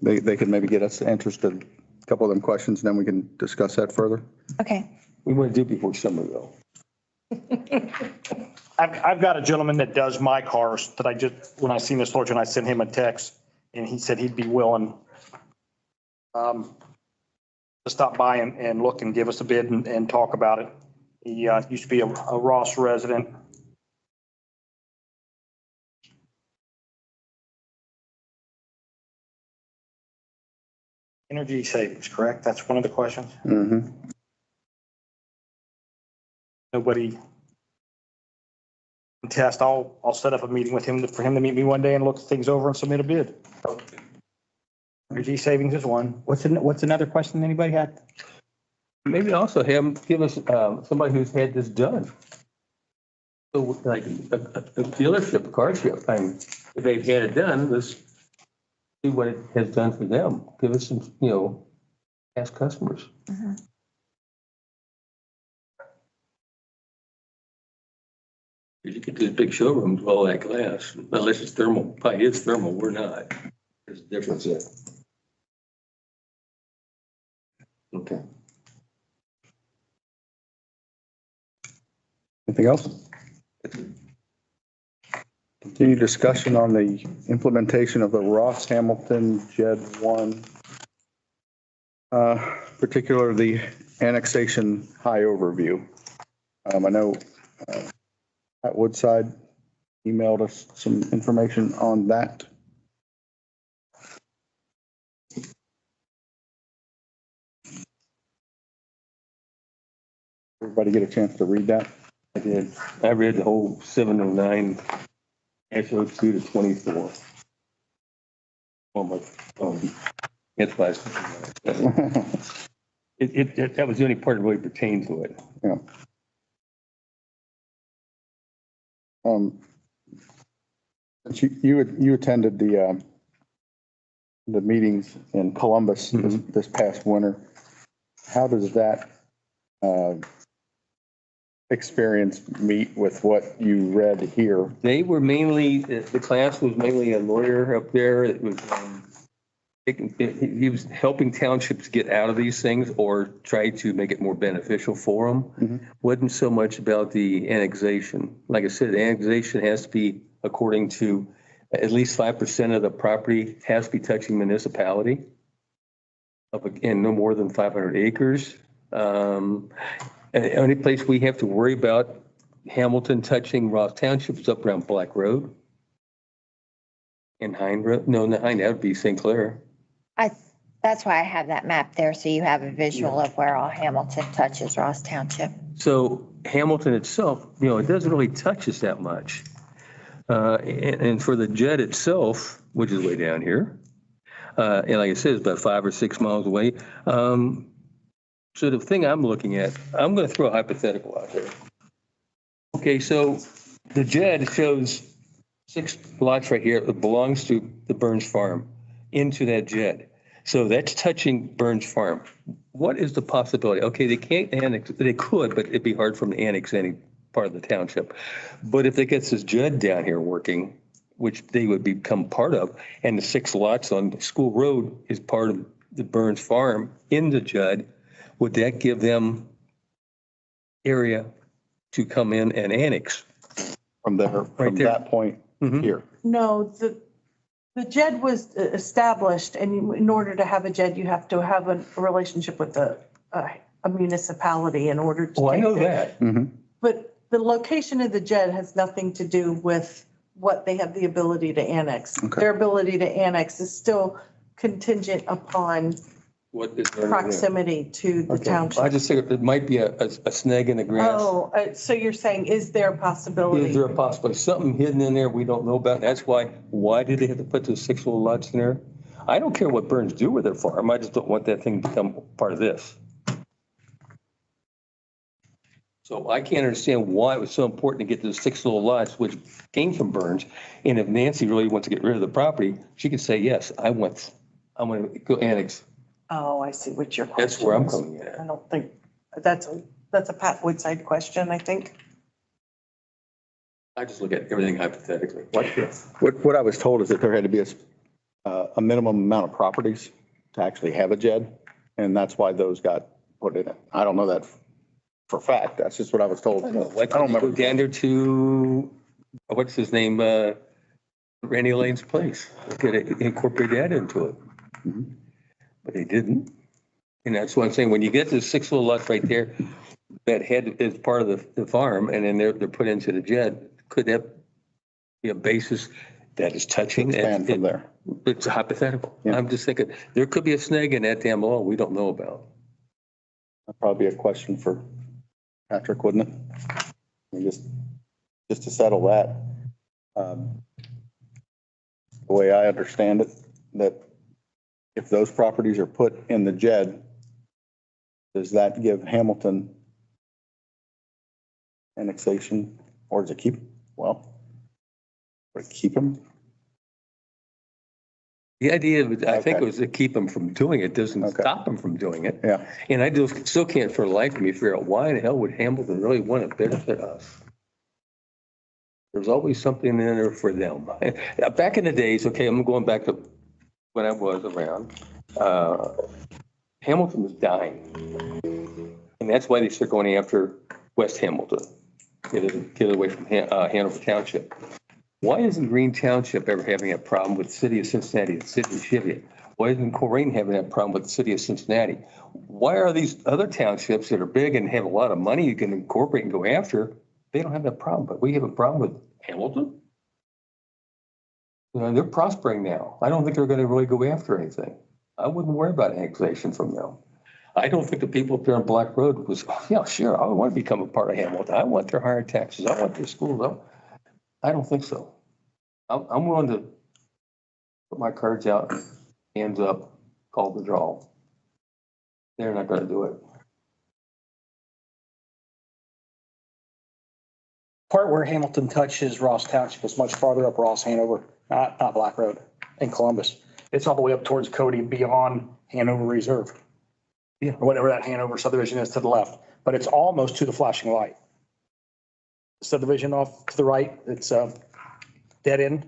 They could maybe get us interested, a couple of them questions, and then we can discuss that further. Okay. We want to do before summer though. I've got a gentleman that does my cars that when I seen this Lord, I sent him a text and he said he'd be willing to stop by and look and give us a bid and talk about it. He used to be a Ross resident. Energy savings, correct? That's one of the questions. Mm-hmm. Nobody Test, I'll set up a meeting with him, for him to meet me one day and look things over and submit a bid. Energy savings is one. What's another question anybody had? Maybe also have them give us, somebody who's had this done. So like a dealership, a car show, if they've had it done, let's see what it has done for them. Give us some, past customers. You could do big showrooms with all that glass, unless it's thermal, probably is thermal, we're not. There's a difference there. Okay. Anything else? Continue discussion on the implementation of the Ross Hamilton JED 1, particularly the annexation high overview. I know Pat Woodside emailed us some information on that. Everybody get a chance to read that? I did. I read the whole 709 SO2 to 24. Oh my, it's last. That was the only part that really pertained to it. Yeah. Since you attended the meetings in Columbus this past winter, how does that experience meet with what you read here? They were mainly, the class was mainly a lawyer up there. It was, he was helping townships get out of these things or try to make it more beneficial for them. Wasn't so much about the annexation. Like I said, the annexation has to be according to at least 5% of the property has to be touching municipality and no more than 500 acres. And the only place we have to worry about Hamilton touching Ross Township is up around Black Road and Hind Road. No, not Hind, that would be St. Clair. That's why I have that map there, so you have a visual of where all Hamilton touches Ross Township. So Hamilton itself, it doesn't really touch us that much. And for the JED itself, which is way down here, and like I said, it's about 5 or 6 miles away. So the thing I'm looking at, I'm going to throw a hypothetical out there. Okay, so the JED shows 6 lots right here that belongs to the Burns Farm into that JED. So that's touching Burns Farm. What is the possibility? Okay, they can't annex, they could, but it'd be hard for them to annex any part of the township. But if they get this JED down here working, which they would become part of, and the 6 lots on School Road is part of the Burns Farm in the JED, would that give them area to come in and annex? From there, from there. that point here. No, the JED was established, and in order to have a JED, you have to have a relationship with a municipality in order to. Oh, I know take that. But the location of the JED has nothing to do with what they have the ability to annex. Okay. Their ability to annex is still contingent upon What is there? proximity to the Okay. township. I just think it might be a snag in the grass. Oh, so you're saying, is there a possibility? Is there a possibility, something hidden in there we don't know about? That's why did they have to put those 6 little lots in there? I don't care what Burns do with their farm. I just don't want that thing to become part of this. So I can't understand why it was so important to get those 6 little lots, which came from Burns. And if Nancy really wants to get rid of the property, she could say, yes, I want to go annex. Oh, I see what your question is. That's where I'm coming at. I don't think, that's a Pat Woodside question, I think. I just look at everything hypothetically. What I was told is that there had to be a minimum amount of properties to actually have a JED, and that's why those got put in it. I don't know that for a fact. That's just what I was told. Why don't you go down there to, what's his name, Randy Lane's place? Get it, incorporate that into it. But they didn't. And that's what I'm saying. When you get the 6 little lots right there, that head is part of the farm, and then they're put into the JED, could that be a basis that is touching? Expand from there. It's hypothetical. Yeah. I'm just thinking, there could be a snag in that damn law we don't know about. That'd probably be a question for Patrick, wouldn't it? We just just to settle that, the way I understand it, that if those properties are put in the JED, does that give Hamilton annexation, or does it keep, well, would it keep them? The idea, I think, Okay. was to keep them from doing it, doesn't Okay. stop them from doing it. Yeah. And I just still can't for the life of me figure out why in the hell would Hamilton really want to benefit us? There's always something in there for them. Back in the days, okay, I'm going back to when I was around, Hamilton was dying. And that's why they started going after West Hamilton, get it away from Hanover Township. Why isn't Green Township ever having a problem with the city of Cincinnati, the city of Cheviot? Why isn't Coleraine having that problem with the city of Cincinnati? Why are these other townships that are big and have a lot of money you can incorporate and go after, they don't have that problem, but we have a problem with Hamilton? You know, they're prospering now. I don't think they're going to really go after anything. I wouldn't worry about annexation from them. I don't think the people up there on Black Road was, oh, yeah, sure, I want to become a part of Hamilton. I want their higher taxes. I want their schools. I don't think so. I'm willing to put my cards out, hands up, call the draw. They're not going to do it. Part where Hamilton touches Ross Township is much farther up Ross, Hanover, not Black Road in Columbus. It's all the way up towards Cody beyond Hanover Reserve. Yeah. Or whatever that Hanover subdivision is to the left, but it's almost to the flashing light. Subdivision off to the right, it's a dead end.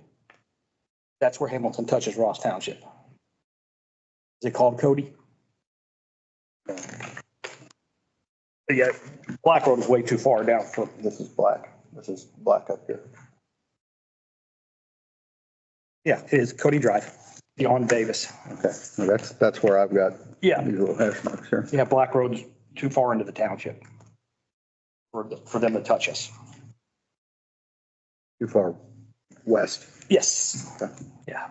That's where Hamilton touches Ross Township. Is it called Cody? Yeah, Black Road is way too far down for, This is black. This is black up here. yeah, it is Cody Drive beyond Davis. Okay, well, that's where I've got Yeah, these little hash marks here. yeah, Black Road's too far into the township for them to touch us. Too far west. Yes, Okay. yeah.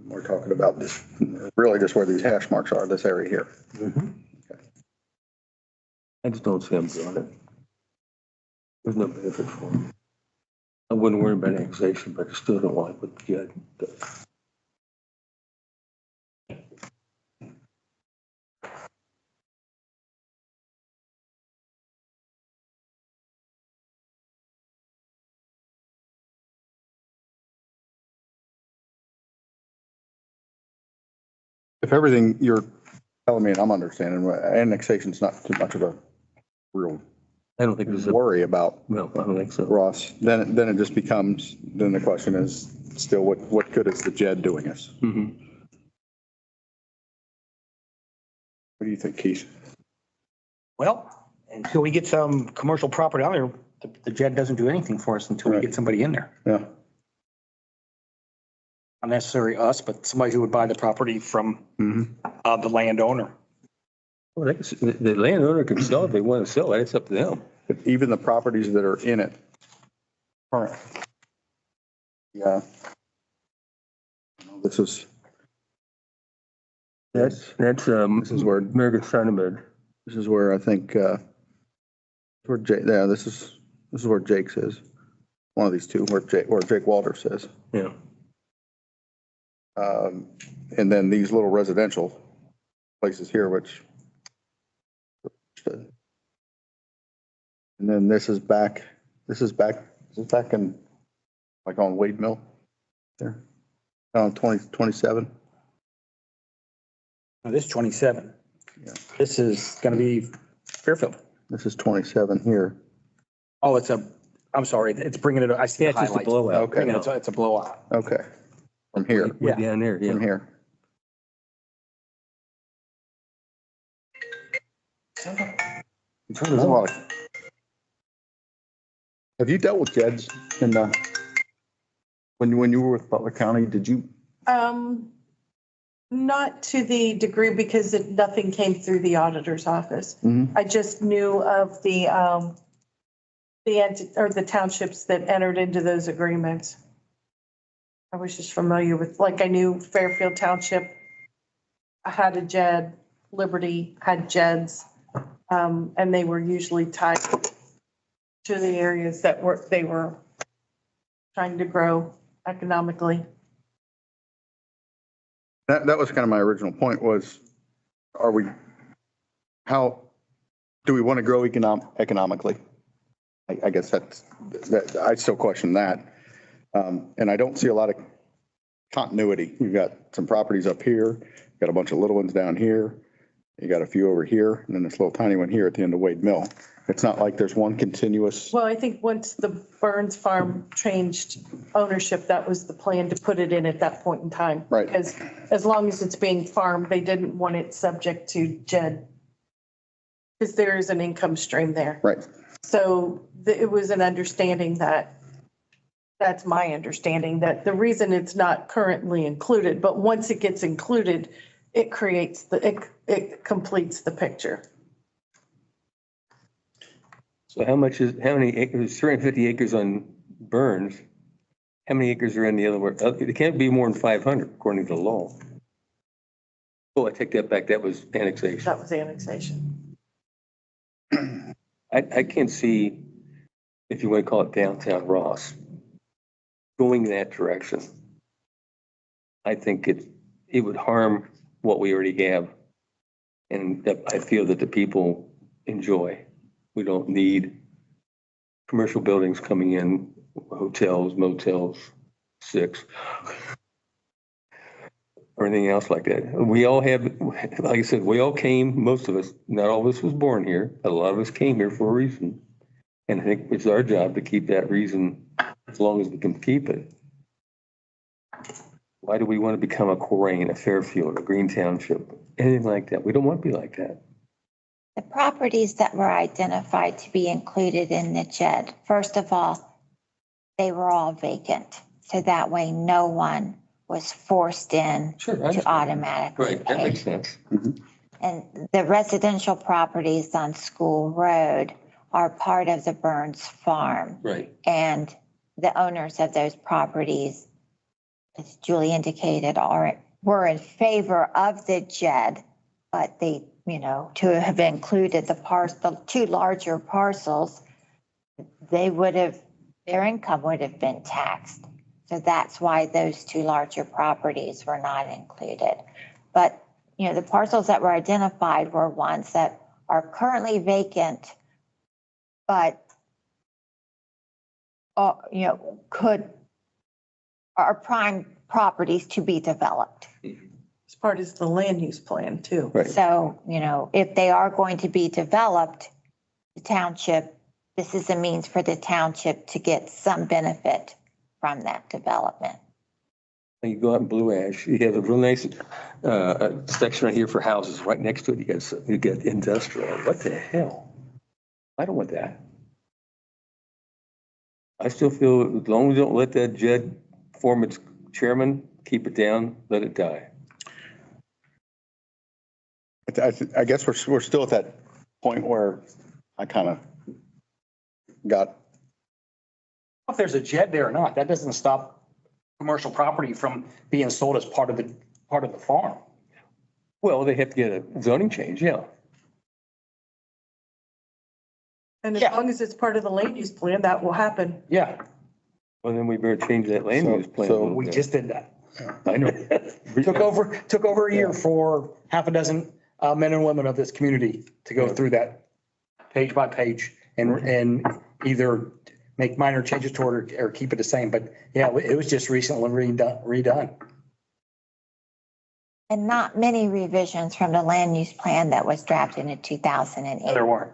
We're talking about this, really just where these hash marks are, this area here. I just don't see them doing it. There's no benefit for them. I wouldn't worry about annexation, but I still don't like what the judge does. If everything you're telling me and I'm understanding, annexation's not too much of a real I don't think there's a, worry about no, I don't think so. Ross. Then it just becomes, then the question is still, what good is the JED doing us? Mhm. What do you think, Keith? Well, until we get some commercial property on there, the JED doesn't do anything for us until we Right. get somebody in there. Yeah, Not necessarily us, but somebody who would buy the property from mm-hmm. the landowner. Well, the landowner can sell if they want to sell it. It's up to them. But even the properties that are in it. Current. Yeah. This is, That's this is where, American Sentiment. this is where I think, where Jake, yeah, this is where Jake's is. One of these two, where Jake Walters is. Yeah. And then these little residential places here, which. And then this is back in, like on Wade Mill there, on 27. Now, this is 27. Yeah. This is going to be Fairfield. This is 27 here. Oh, I'm sorry, it's bringing it, I see Yeah, the it's just a highlights. blowout. Okay. Bringing it- It's a blowout. Okay. From here, Way down there, from yeah. here. There's a lot of. Have you dealt with JEDs in the, when you were with Butler County, did you? Not to the degree because nothing came through the auditor's office. I just knew of the townships that entered into those agreements. I was just familiar with, like, I knew Fairfield Township had a JED, Liberty had JEDs. And they were usually tied to the areas that they were trying to grow economically. That was kind of my original point was, how do we want to grow economically? I guess I still question that. And I don't see a lot of continuity. You've got some properties up here, got a bunch of little ones down here. You got a few over here, and then this little tiny one here at the end of Wade Mill. It's not like there's one continuous. Well, I think once the Burns Farm changed ownership, that was the plan to put it in at that point in time. Right. Because as long as it's being farmed, they didn't want it subject to JED. Because there is an income stream there. Right. So it was an understanding that's my understanding, that the reason it's not currently included, but once it gets included, it creates it completes the picture. So how many acres, 350 acres on Burns? How many acres are in the other one? It can't be more than 500 according to the law. Oh, I take that back. That was annexation. That was annexation. I can't see, if you want to call it downtown Ross, going that direction. I think it would harm what we already have. And that I feel that the people enjoy. We don't need commercial buildings coming in, hotels, motels, 6, or anything else like that. We all have, like I said, we all came, most of us, not all of us was born here, but a lot of us came here for a reason. And I think it's our job to keep that reason as long as we can keep it. Why do we want to become a Corrine, a Fairfield, a Green Township, anything like that? We don't want to be like that. The properties that were identified to be included in the JED, first of all, they were all vacant. So that way no one was forced in to automatically Right, that pay. makes sense. And the residential properties on School Road are part of the Burns Farm. Right. And the owners of those properties, as Julie indicated, were in favor of the JED, but they, to have included the 2 larger parcels, their income would have been taxed. So that's why those 2 larger properties were not included. But, the parcels that were identified were ones that are currently vacant, but, are prime properties to be developed. It's part of the land use plan too. Right. So, if they are going to be developed, the township, this is a means for the township to get some benefit from that development. You go out in Blue Ash, you have a real nice section right here for houses. Right next to it, you get industrial. What the hell? I don't want that. I still feel as long as we don't let that JED form its chairman, keep it down, let it die. I guess we're still at that point where I kind of got. If there's a JED there or not, that doesn't stop commercial property from being sold as part of the farm. Well, they have to get a zoning change, yeah. And as Yeah. long as it's part of the land use plan, that will happen. Yeah, Well, then we better change that land use plan. a so little we bit. just did that. I know. Took over a year for half a dozen men and women of this community to go through that page by page and either make minor changes toward it or keep it the same. But yeah, it was just recently redone. And not many revisions from the land use plan that was drafted in 2008. There weren't.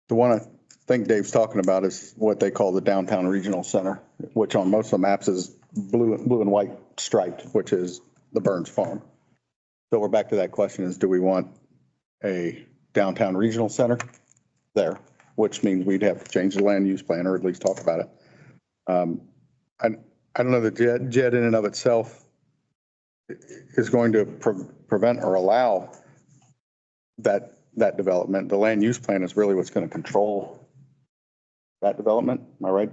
The one I think Dave's talking about is what they call the Downtown Regional Center, which on most of the maps is blue and white striped, which is the Burns Farm. So we're back to that question is, do we want a downtown regional center there? Which means we'd have to change the land use plan or at least talk about it. I don't know, the JED in and of itself is going to prevent or allow that development. The land use plan is really what's going to control that development. Am I right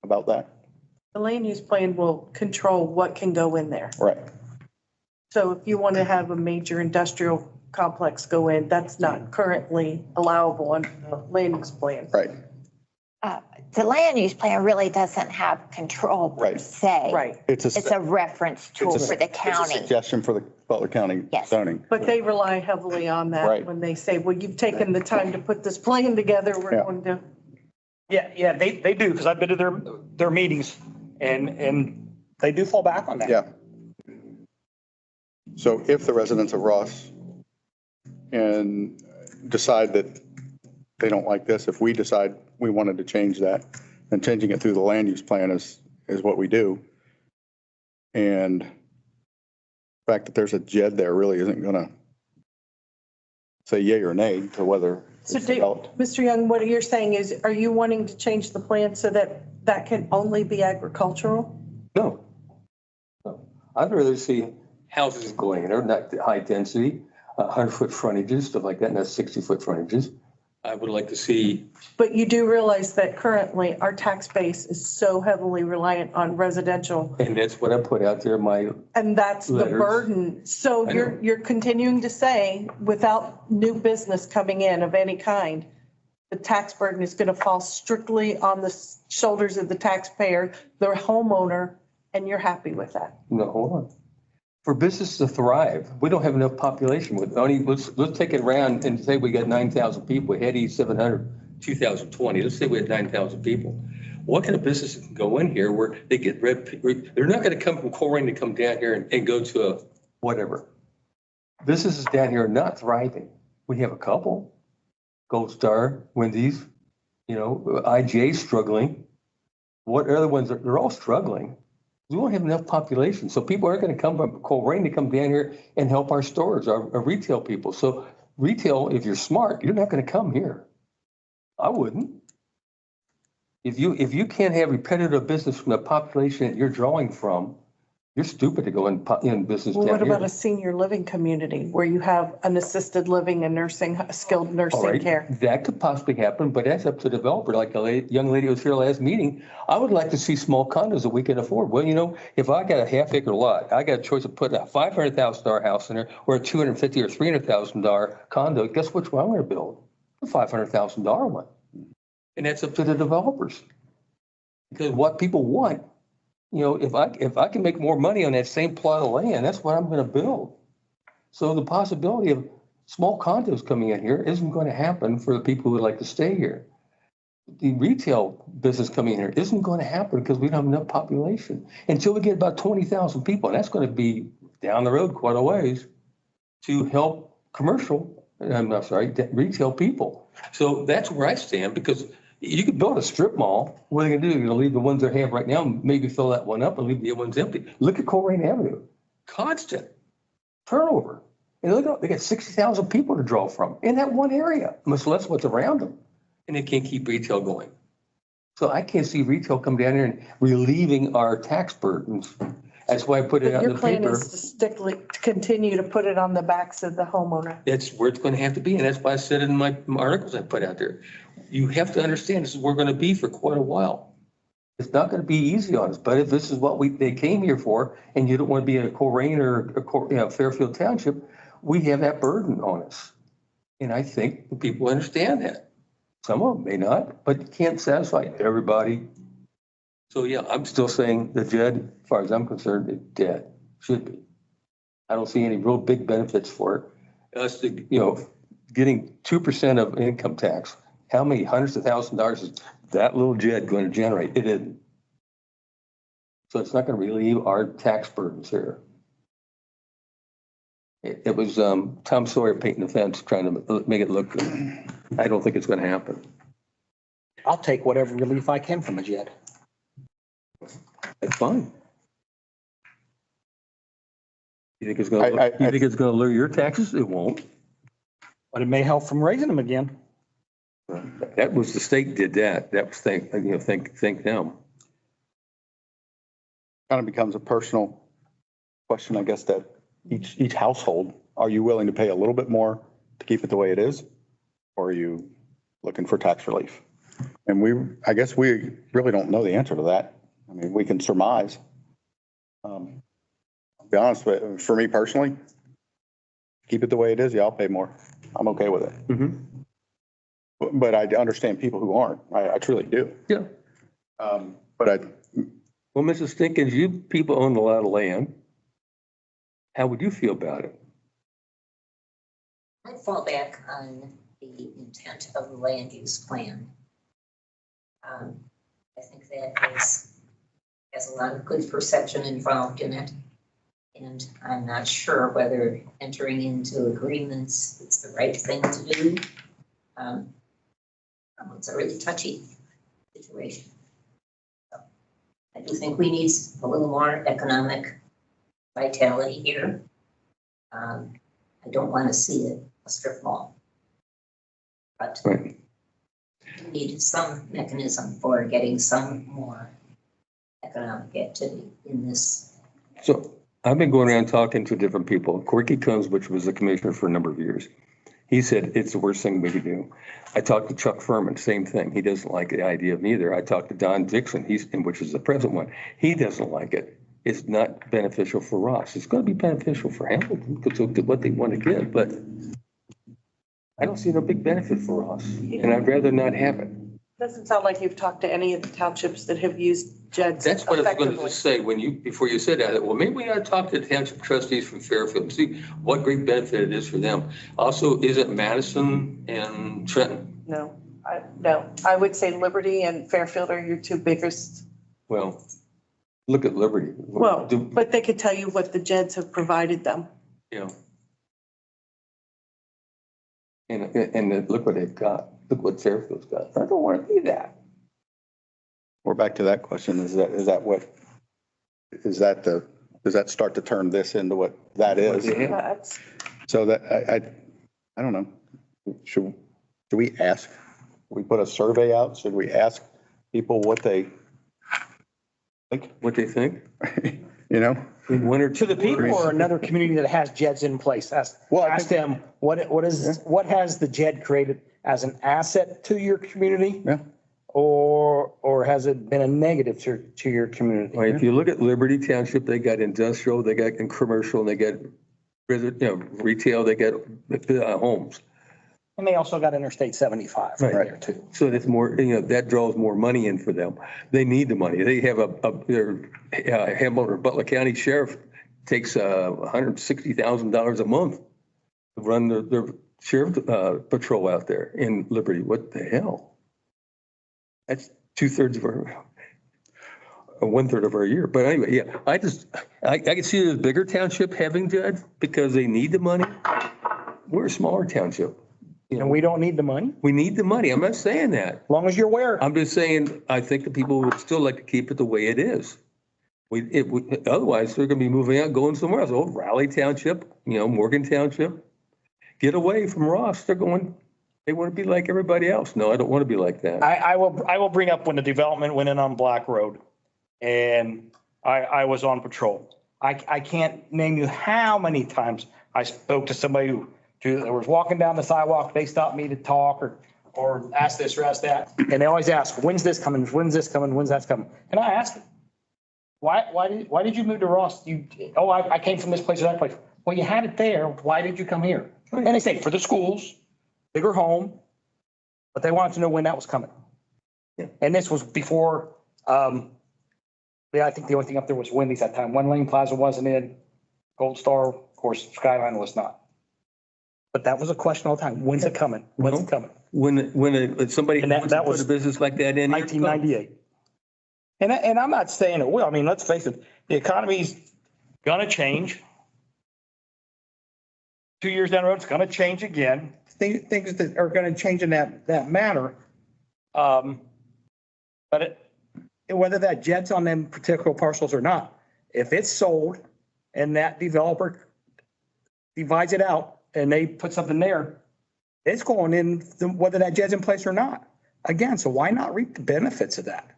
about that? The land use plan will control what can go in there. Right. So if you want to have a major industrial complex go in. That's not currently allowable under the land use plan. Right, The land use plan really doesn't have control per Right. se. Right. It's a reference tool It's a- for the it's a county. suggestion for the Butler County Yes. zoning. But they rely heavily on that Right. when they say, well, you've taken the time to put this plan together, we're Yeah. going to. Yeah, they do, because I've been to their meetings and they do fall back on that. Yeah. So if the residents of Ross and decide that they don't like this, if we decide we wanted to change that, then changing it through the land use plan is what we do. And the fact that there's a JED there really isn't gonna say yay or nay to whether So it's developed. Mr. Young, what you're saying is, are you wanting to change the plan so that that can only be agricultural? No. No. I'd rather see houses going in there, not high density, 100-foot frontages, stuff like that, and that's 60-foot frontages. I would like to see, But you do realize that currently our tax base is so heavily reliant on residential, and that's what I put out there in my, and that's the Letters. burden. So I you're, know. you're continuing to say, without new business coming in of any kind, the tax burden is going to fall strictly on the shoulders of the taxpayer, the homeowner, and you're happy with that? no, hold on. For business to thrive, we don't have enough population with only, let's take it around and say we got 9,000 people, we had 8,700, 2020, let's say we had 9,000 people. What kind of businesses can go in here where they get they're not going to come from Colerain to come down here and go to a whatever. Businesses down here are not thriving. We have a couple, Gold Star, Wendy's, IGA struggling. What other ones they're all struggling. We won't have enough population. So people aren't going to come from Colerain to come down here and help our stores, our retail people. So retail, if you're smart, you're not going to come here. I wouldn't. If you can't have repetitive business from the population that you're drawing from, you're stupid to go in business Well, down what about here. a senior living community where you have an assisted living and nursing, skilled All nursing right, care? that could possibly happen, but that's up to the developer. Like the young lady who was here last meeting, I would like to see small condos that we can afford. Well, if I got a half-acre lot, I got a choice of putting a $500,000 house in there or a $250,000 or $300,000 condo. Guess which one I'm going to build? The $500,000 one. And that's up to the developers. Because what people want, if I can make more money on that same plot of land, that's what I'm going to build. So the possibility of small condos coming in here isn't going to happen for the people who would like to stay here. The retail business coming in here isn't going to happen because we don't have enough population until we get about 20,000 people. And that's going to be down the road quite a ways to help retail people. So that's where I stand, because you could build a strip mall. What are they going to do? They're going to leave the ones they have right now, maybe fill that one up and leave the other ones empty. Look at Colerain Avenue. Constant turnover. And look, they got 60,000 people to draw from in that one area, much less what's around them. And they can't keep retail going. So I can't see retail come down here and relieving our tax burdens. That's why I put it But out in your the plan paper. is to continue to put it on the backs of the homeowner. That's where it's going to have to be. And that's why I said in my articles I put out there. You have to understand this is where we're going to be for quite a while. It's not going to be easy on us, but if this is what they came here for, and you don't want to be in a Colerain or Fairfield Township, we have that burden on us. And I think the people understand that. Some of them may not, but you can't satisfy everybody. So yeah, I'm still saying the JED, as far as I'm concerned, is dead. Should be. I don't see any real big benefits for it. Us, getting 2% of income tax. How many hundreds of thousands of dollars is that little JED going to generate? It isn't. So it's not going to relieve our tax burdens here. It was Tom Sawyer painting the fence, trying to make it look good. I don't think it's going to happen. I'll take whatever relief I can from a JED. That's fine. You think it's going to lower your taxes? It won't. But it may help from raising them again. That was the state did that. That was thank them. Kind of becomes a personal question, I guess, that each household, are you willing to pay a little bit more to keep it the way it is? Or are you looking for tax relief? And I guess we really don't know the answer to that. I mean, we can surmise. I'll be honest with you, for me personally, keep it the way it is, yeah, I'll pay more. I'm okay with it. Mhm. But I understand people who aren't. I truly do. Yeah. But Well, Mrs. Stinkins, you people own a lot of land. How would you feel about it? I fall back on the intent of the land use plan. I think that has a lot of good perception involved in it. And I'm not sure whether entering into agreements is the right thing to do. It's a really touchy situation. So I do think we need a little more economic vitality here. I don't want to see it a strip mall. But Right. we need some mechanism for getting some more economic activity in this. So I've been going around talking to different people. Corky Combs, which was the commissioner for a number of years, he said it's the worst thing we could do. I talked to Chuck Furman, same thing. He doesn't like the idea of neither. I talked to Don Dixon, which is the present one. He doesn't like it. It's not beneficial for Ross. It's going to be beneficial for Hamilton because of what they want to give, but I don't see no big benefit for Ross, and I'd rather not have it. Doesn't sound like you've talked to any of the townships that have used JEDs That's what I was going to effectively. just say before you said that. Well, maybe we ought to talk to the township trustees from Fairfield and see what great benefit it is for them. Also, is it Madison and Trenton? No, I would say Liberty and Fairfield are your two biggest. Well, look at Liberty. Well, but they could tell you what the JEDs have provided them. You know. And look what they've got. Look what Fairfield's got. I don't want to be that. we're back to that question. Does that start to turn this into what that is? That's- So that, I don't know. Should we ask, we put a survey out? Should we ask people what they think? What they think? You know? In one or To two the people words. or another community that has JEDs in place? Well, I Ask them, what has the JED created as an asset to your community? Yeah. Or has it been a negative to your community? Right, if you look at Liberty Township, they got industrial, they got commercial, they got retail, they got homes. And they also got Interstate 75 right there too. So that's more, that draws more money in for them. They need the money. They have their Hamilton or Butler County Sheriff takes $160,000 a month to run their sheriff patrol out there in Liberty. What the hell? That's 2/3 of our, or 1/3 of our year. But anyway, yeah, I can see the bigger township having JED because they need the money. We're a smaller township. And we don't need the money, We need the money. I'm not saying that. as long as you're aware. I'm just saying, I think the people would still like to keep it the way it is. Otherwise, they're gonna be moving out, going somewhere else. Oh, Raleigh Township, Morgan Township. Get away from Ross. They want to be like everybody else. No, I don't want to be like that. I will bring up when the development went in on Black Road and I was on patrol. I can't name you how many times I spoke to somebody who was walking down the sidewalk. They stopped me to talk or ask this or ask that. And they always ask, when's this coming? When's this coming? When's that coming? And I asked them, why did you move to Ross? I came from this place or that place. Well, you had it there. Why did you come here? And they say for the schools, bigger home, but they wanted to know when that was coming. Yeah. And this was before, I think the only thing up there was Wendy's at that time. One Lane Plaza wasn't in, Gold Star, of course, Skyline was not. But that was a question all the time. When's it coming? When's it coming? When somebody And that wants to was put a business like that in. 1998. And I'm not saying it will. I mean, let's face it, the economy's gonna change. 2 years down the road, it's gonna change again. Things that are gonna change in that manner. But whether that JED's on them particular parcels or not, if it's sold and that developer divides it out and they put something there, it's going in, whether that JED's in place or not. Again, so why not reap the benefits of that?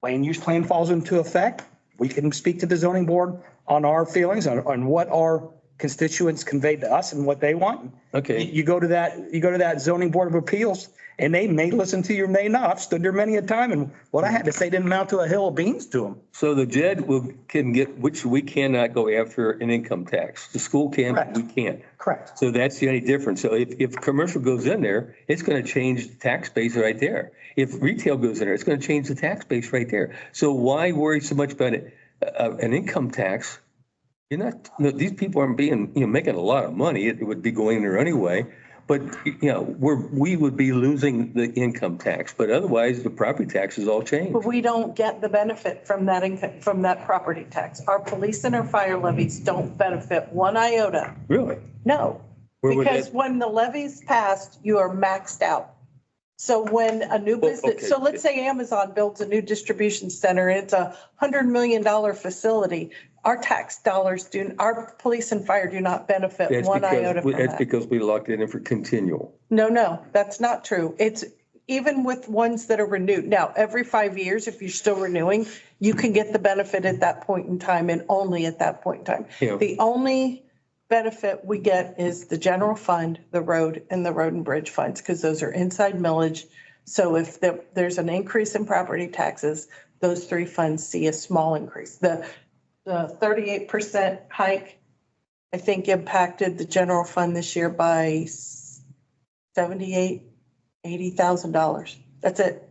Land use plan falls into effect. We can speak to the zoning board on our feelings on what our constituents conveyed to us and what they want. Okay. You go to that zoning board of appeals and they may listen to you, may not. I've stood there many a time and what I had to say didn't amount to a hill of beans to them. So the JED can get, which we cannot go after an income tax. The school can, but we can't. Correct. So that's the only difference. So if commercial goes in there, it's going to change the tax base right there. If retail goes in there, it's going to change the tax base right there. So why worry so much about it, an income tax? You're not, these people aren't being, making a lot of money. It would be going there anyway. But, we would be losing the income tax, but otherwise the property taxes all change. But we don't get the benefit from that income, from that property tax. Our police and our fire levies don't benefit one iota. Really? No, Where would because that- when the levies passed, you are maxed out. So when a new business, okay. so let's say Amazon builds a new distribution center, and it's $100 million facility. Our tax dollars our police and fire do not benefit That's one iota from that's that. because we locked it in for continual. No, that's not true. It's even with ones that are renewed. Now, every 5 years, if you're still renewing, you can get the benefit at that point in time and only at that point in time. Yeah. The only benefit we get is the general fund, the road and bridge funds, because those are inside millage. So if there's an increase in property taxes, those three funds see a small increase. The 38% hike, I think, impacted the general fund this year by $80,000. That's it.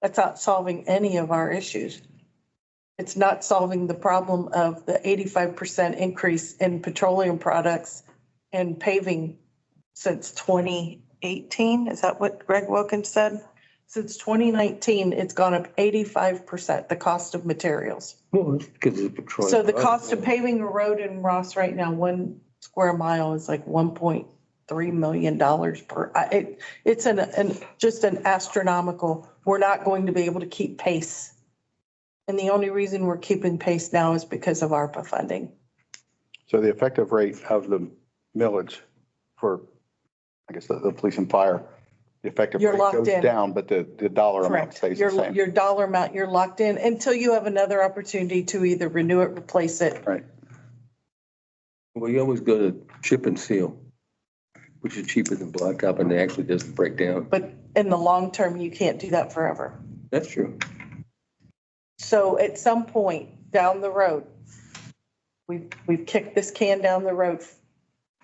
That's not solving any of our issues. It's not solving the problem of the 85% increase in petroleum products and paving since 2018. Is that what Greg Wilkins said? Since 2019, it's gone up 85%, the cost of materials. Well, it's because of the petroleum. So the cost of paving a road in Ross right now, 1 square mile is like $1.3 million per, it's just an astronomical, we're not going to be able to keep pace. And the only reason we're keeping pace now is because of ARPA funding. So the effective rate of the millage for, I guess, the police and fire, the effective You're rate locked goes in. down, but the dollar amount Correct. stays the same. Your dollar amount, you're locked in until you have another opportunity to either renew it, replace it. Right. Well, you always go to chip and seal, which is cheaper than blacktop and it actually doesn't break down. But in the long term, you can't do that forever. That's true. So at some point down the road, we've kicked this can down the road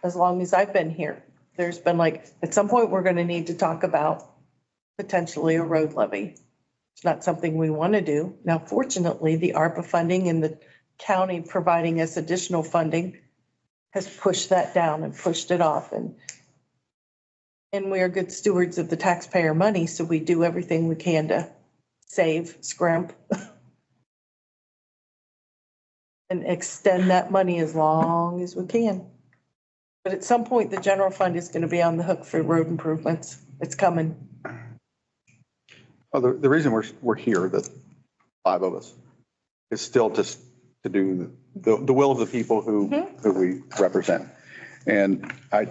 as long as I've been here. There's been at some point, we're going to need to talk about potentially a road levy. It's not something we want to do. Now, fortunately, the ARPA funding and the county providing us additional funding has pushed that down and pushed it off. And we are good stewards of the taxpayer money, so we do everything we can to save, scrimp, and extend that money as long as we can. But at some point, the general fund is going to be on the hook for road improvements. It's coming. Well, the reason we're here, the five of us, is still just to do the will of the people who we represent. And I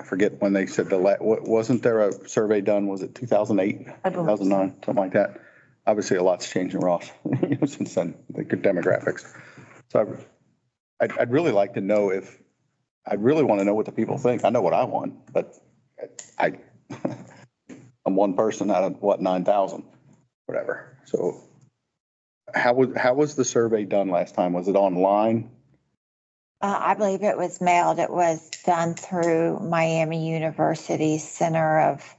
forget when they said wasn't there a survey done? Was it 2008, I believe so. 2009, something like that? Obviously, a lot's changed in Ross since then, the demographics. So I'd really like to know I really want to know what the people think. I know what I want, but I'm one person out of 9,000, whatever. So how was the survey done last time? Was it online? I believe it was mailed. It was done through Miami University's Center of,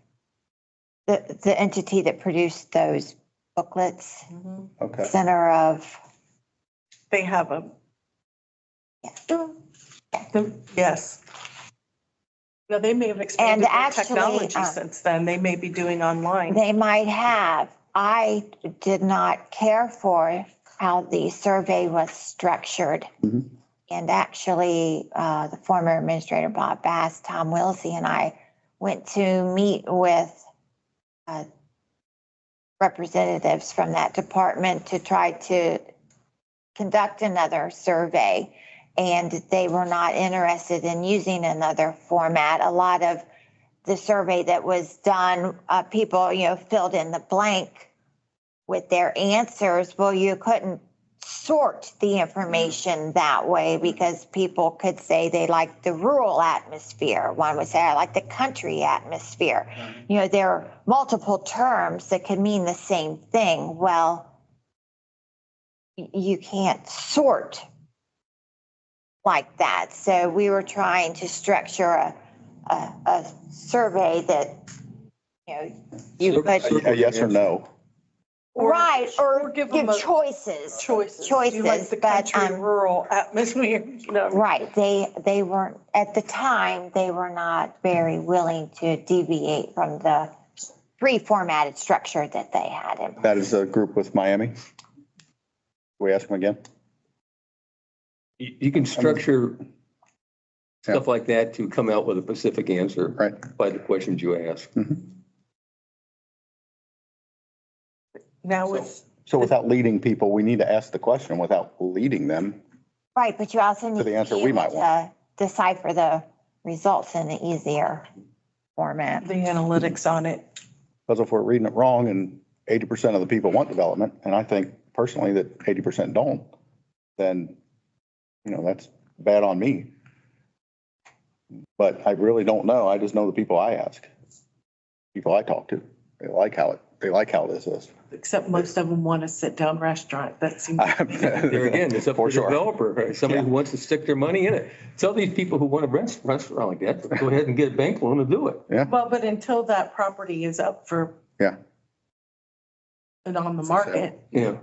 the entity that produced those booklets, Okay. Center of, They have yes. Now, they may have expanded And their actually, technology since then. They may be doing online. they might have. I did not care for how the survey was structured. Mhm. And actually, the former administrator, Bob Bass, Tom Wilsey, and I went to meet with representatives from that department to try to conduct another survey. And they were not interested in using another format. A lot of the survey that was done, people, filled in the blank with their answers. Well, you couldn't sort the information that way because people could say they like the rural atmosphere. One would say, I like the country atmosphere. You know, there are multiple terms that could mean the same thing. Well, you can't sort like that. So we were trying to structure a survey that, you know, you could, A yes or no? right, or give give them a choices. choices. Do you like the but, country rural atmosphere, you know? right, they weren't, at the time, they were not very willing to deviate from the pre-formatted structure that they had in. That is a group with Miami? Can we ask them again? You can structure stuff like that to come out with a specific answer. Right. By the questions you ask. Now with, So without leading people, we need to ask the question without leading them. Right, but you also need the answer to be we able might want. to decipher the results in an easier format. the analytics on it. Because if we're reading it wrong and 80% of the people want development, and I think personally that 80% don't, then, you know, that's bad on me. But I really don't know. I just know the people I ask, people I talk to. They like how this is. Except most of them want a sit-down restaurant. That seems. There again, it's up to For the sure. developer, right? Somebody who wants to stick their money in it. Tell these people who want a restaurant like that, go ahead and get a bank loan to do it. Well, but until that property is up for. Yeah. And on the market, Yeah,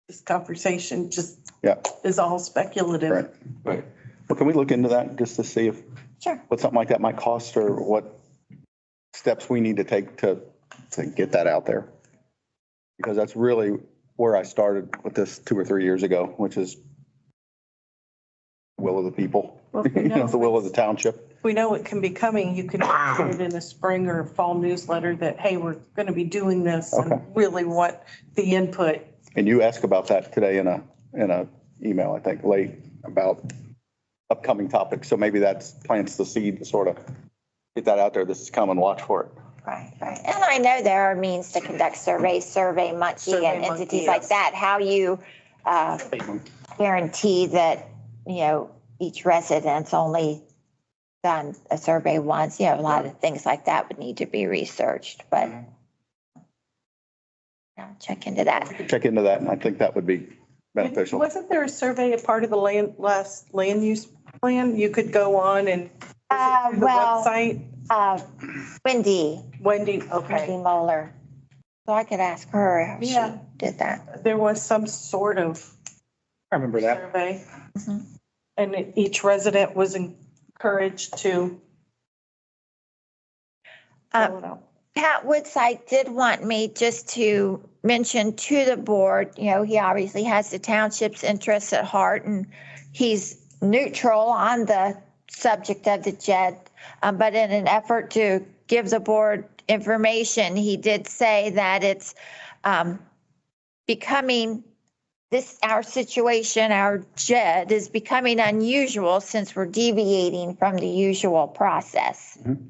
this conversation just Yeah, is all speculative. right. right. Well, can we look into that just to see if, Sure. what something like that might cost or what steps we need to take to get that out there? Because that's really where I started with this 2 or 3 years ago, which is will of the people, Well, if we you know, know the will of the it's- township. If we know it can be coming, you can put it in a spring or fall newsletter that, hey, we're going to be doing this Okay. and really want the input. And you asked about that today in a email, I think, late about upcoming topics. So maybe that plants the seed to sort of get that out there. This is coming, watch for it. Right, right. And I know there are means to conduct surveys, Survey Monkey and SurveyMonkey, entities like yes. that. How you guarantee that, you know, each resident's only done a survey once, you know, a lot of things like that would need to be researched, but yeah, check into that. Check into that, and I think that would be beneficial. Wasn't there a survey, a part of the last land use plan? You could go on and through the Well, website? Wendy Wendy, okay. Moeller. So I could ask her how she Yeah. did that. There was some sort of I remember that. survey. Mhm. And each resident was encouraged to fill it out. Pat Woodside did want me just to mention to the board, you know, he obviously has the township's interests at heart and he's neutral on the subject of the JED. But in an effort to give the board information, he did say that it's becoming our situation, our JED is becoming unusual since we're deviating from the usual process. Mhm.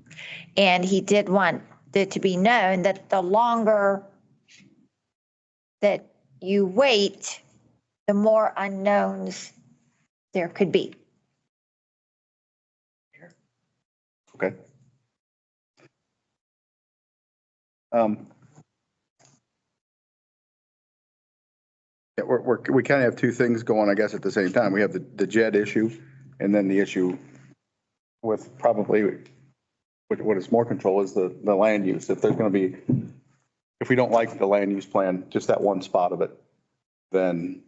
And he did want it to be known that the longer that you wait, the more unknowns there could be. Okay. Yeah, we kind of have two things going, I guess, at the same time. We have the JED issue and then the issue with probably what is more control is the land use. If there's going to be, if we don't like the land use plan, just that one spot of it, then,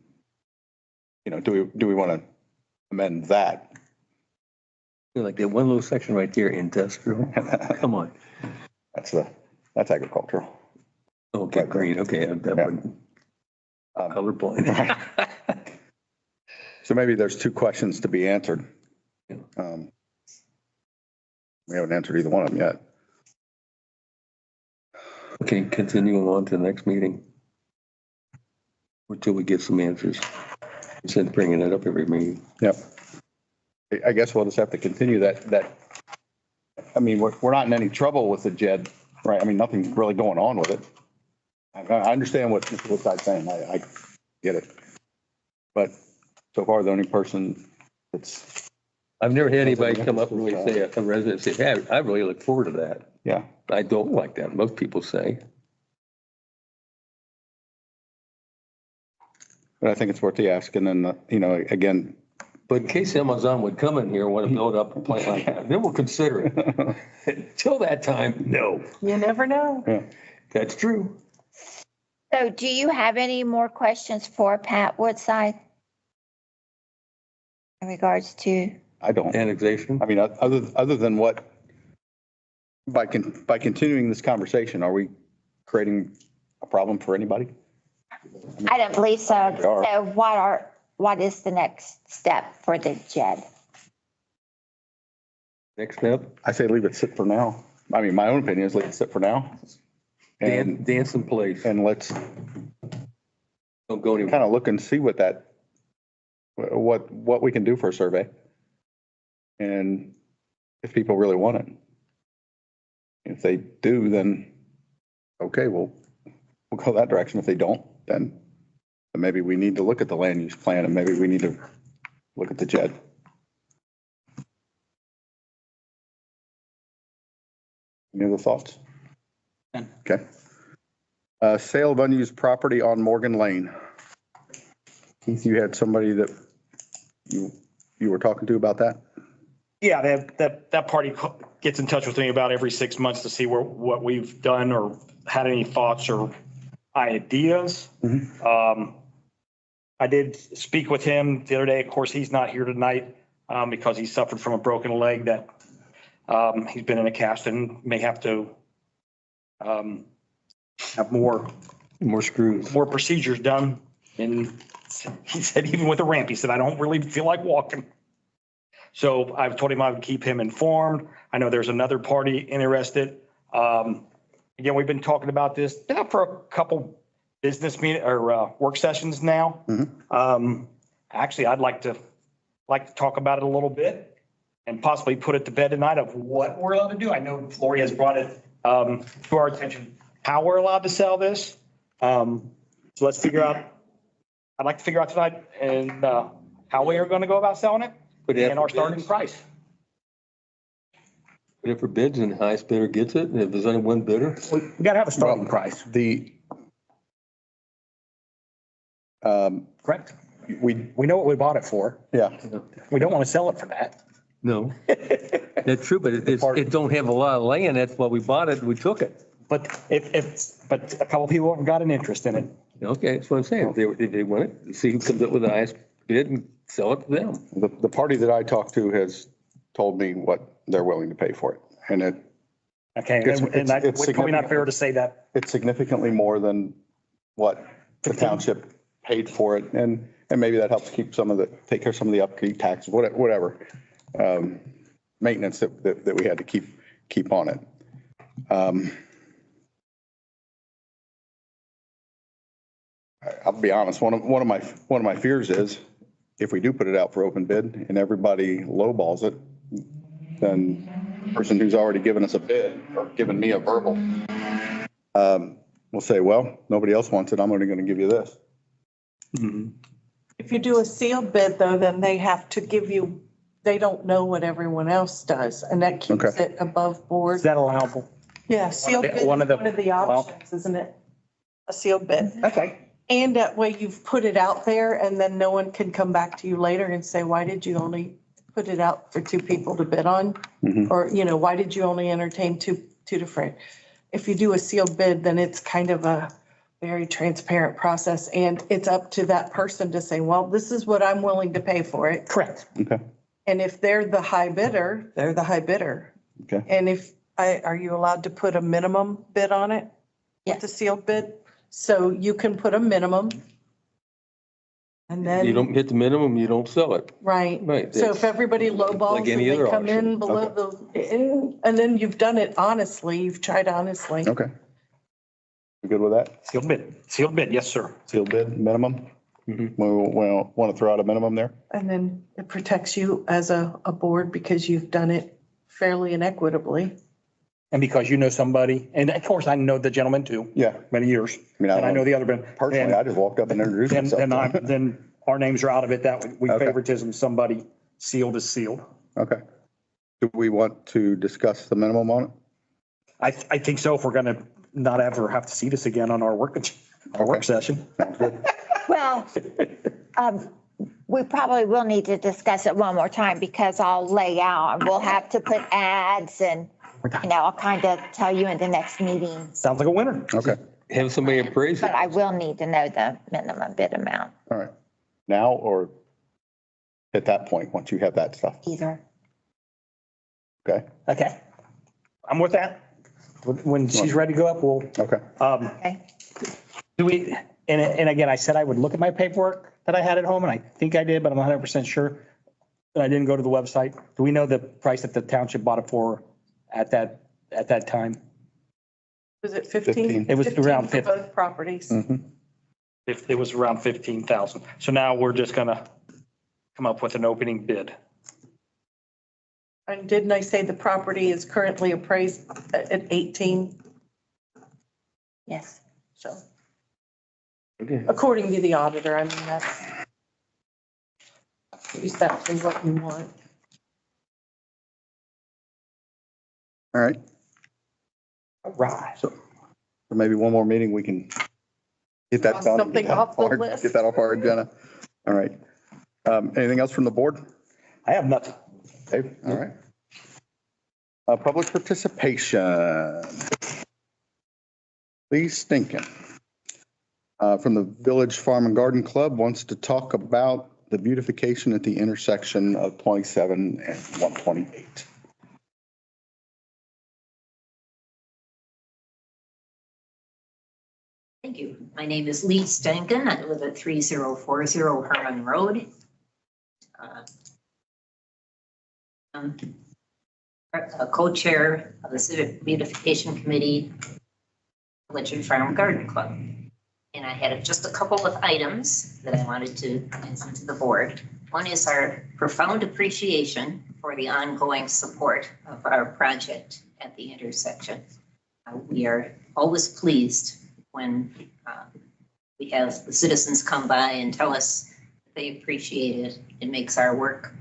you know, do we want to amend that? Like that one little section right there, industrial. Come on. That's agricultural. Okay, Right. green. Okay, that Yeah. one. Colorblind. So maybe there's two questions to be answered. Yeah. We haven't answered either one of them yet. Okay, continuing on to the next meeting. Until we get some answers. Instead of bringing it up every meeting. Yep. I guess we'll just have to continue that. I mean, we're not in any trouble with the JED, right? I mean, nothing's really going on with it. I understand what Mr. Woodside's saying. I get it. But so far, the only person that's, I've never had anybody come up and really say, a resident say, hey, I really look forward to that. yeah. I don't like that. Most people say. But I think it's worth the ask. And then, you know, again, But in case Amazon would come in here and want to build up a plant like that, then we'll consider it. Until that time, no. You never know. That's true. So do you have any more questions for Pat Woodside? In regards to, I don't. Annexation. I mean, other than what, by continuing this conversation, are we creating a problem for anybody? I don't believe so. We are. So what is the next step for the JED? Next step, I say leave it sit for now. I mean, my own opinion is leave it sit for now. And, dance in place. and let's Don't go anywhere. kind of look and see what we can do for a survey. And if people really want it. If they do, then, okay, we'll go that direction. If they don't, then maybe we need to look at the land use plan and maybe we need to look at the JED. Any other thoughts? Okay. Sale of unused property on Morgan Lane. Keith, you had somebody that you were talking to about that? Yeah, that party gets in touch with me about every 6 months to see what we've done or had any thoughts or ideas. I did speak with him the other day. Of course, he's not here tonight because he suffered from a broken leg that he's been in a cast and may have to have more screws. more procedures done. And he said, even with a ramp, he said, I don't really feel like walking. So I've told him I would keep him informed. I know there's another party interested. Again, we've been talking about this for a couple business meeting or work sessions now. Actually, I'd like to talk about it a little bit and possibly put it to bed tonight of what we're allowed to do. I know Lori has brought it to our attention, how we're allowed to sell this. So let's figure out, I'd like to figure out tonight and how we are going to go about selling it and our starting price. Put it for bids and the highest bidder gets it. And if there's only one bidder, We got to have a starting price. Correct. We know what we bought it for. Yeah. We don't want to sell it for that. no. That's true, but it don't have a lot of land. That's why we bought it. We took it. But but a couple people have got an interest in it. Okay, that's what I'm saying. If they want it, see who comes up with the highest bid and sell it to them. The party that I talked to has told me what they're willing to pay for it. And Okay, It's probably not fair to say that. it's significantly more than what the township paid for it. And maybe that helps keep take care of some of the upkeep taxes, whatever. Maintenance that we had to keep on it. I'll be honest, one of my fears is if we do put it out for open bid and everybody lowballs it, then the person who's already given us a bid or given me a verbal will say, well, nobody else wants it. I'm only going to give you this. If you do a sealed bid though, then they have to give you, they don't know what everyone else does and that keeps Okay. it above board. Is that allowable? Yeah, sealed bid is one one of of the- the options, isn't it? A sealed bid. Okay. And that way you've put it out there and then no one can come back to you later and say, why did you only put it out for two people to bid on? Or, why did you only entertain two different? If you do a sealed bid, then it's kind of a very transparent process and it's up to that person to say, well, this is what I'm willing to pay for it. Correct. Okay. And if they're the high bidder, they're the high bidder. Okay. And are you allowed to put a minimum bid on it? Yes. With the sealed bid? So you can put a minimum. And then. You don't hit the minimum, you don't sell it. Right. Right, So if that's everybody lowballs like and any they other come auction. in below and then you've done it honestly, you've tried honestly. Okay. You good with that? Sealed bid. Sealed bid. Yes, sir. Sealed bid, minimum? We want to throw out a minimum there? And then it protects you as a board because you've done it fairly and equitably. And because you know somebody, and of course I know the gentleman too, Yeah. many years. I mean, And I know the other. Personally, I just walked up and introduced myself. Then our names are out of it, that we Okay. favoritism somebody, sealed is sealed. Okay. Do we want to discuss the minimum on it? I think so, if we're gonna not ever have to see this again on our work Okay. session. Sounds good. Well, we probably will need to discuss it one more time because I'll lay out and we'll have to put ads and, I'll kind of tell you in the next meeting. Sounds like a winner. Okay, Have somebody appraise it. But I will need to know the minimum bid amount all right. Now or at that point, once you have that stuff? either. Okay, Okay. I'm with that. When she's ready to go up, we'll, okay. Okay. do we, and again, I said I would look at my paperwork that I had at home, and I think I did, but I'm 100% sure that I didn't go to the website. Do we know the price that the township bought it for at that time? Was it 15? It was around 15 for 50. both properties. If it was around 15,000. So now we're just gonna come up with an opening bid. And didn't I say the property is currently appraised at 18? Yes. So according to the auditor, I mean, that's exactly what you want. All right. Right. So maybe one more meeting, we can get that Cross done. something off the list. Get that off our agenda. All right. Anything else from the board? I have nothing. Dave? All right. Public participation. Lee Stinkin from the Village Farm and Garden Club wants to talk about the beautification at the intersection of 27 and 128. Thank you. My name is Lee Stankin. I live at 3040 Herman Road. I'm a co-chair of the Civic Beautification Committee, Village and Farm Garden Club. And I had just a couple of items that I wanted to mention to the board. One is our profound appreciation for the ongoing support of our project at the intersection. We are always pleased when we have the citizens come by and tell us they appreciate it. It makes our work,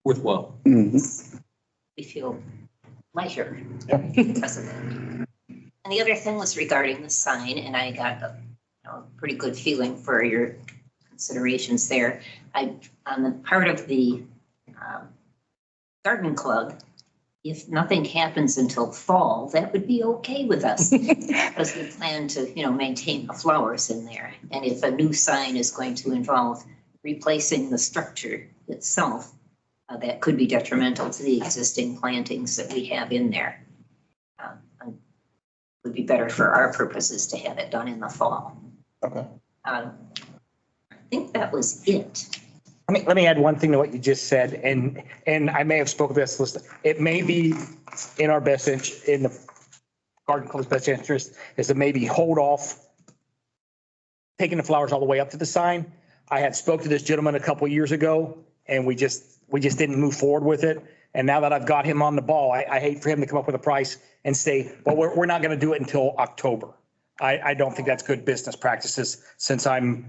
Worthwhile. we feel lighter because of that. And the other thing was regarding the sign, and I got a pretty good feeling for your considerations there. On the part of the garden club, if nothing happens until fall, that would be okay with us because we plan to, maintain the flowers in there. And if a new sign is going to involve replacing the structure itself, that could be detrimental to the existing plantings that we have in there. It would be better for our purposes to have it done in the fall. Okay. I think that was it. Let me add one thing to what you just said, and I may have spoken to this list. It may be in our best interest, in the garden club's best interest, is to maybe hold off taking the flowers all the way up to the sign. I had spoke to this gentleman a couple of years ago, and we just didn't move forward with it. And now that I've got him on the ball, I hate for him to come up with a price and say, well, we're not going to do it until October. I don't think that's good business practices since Well,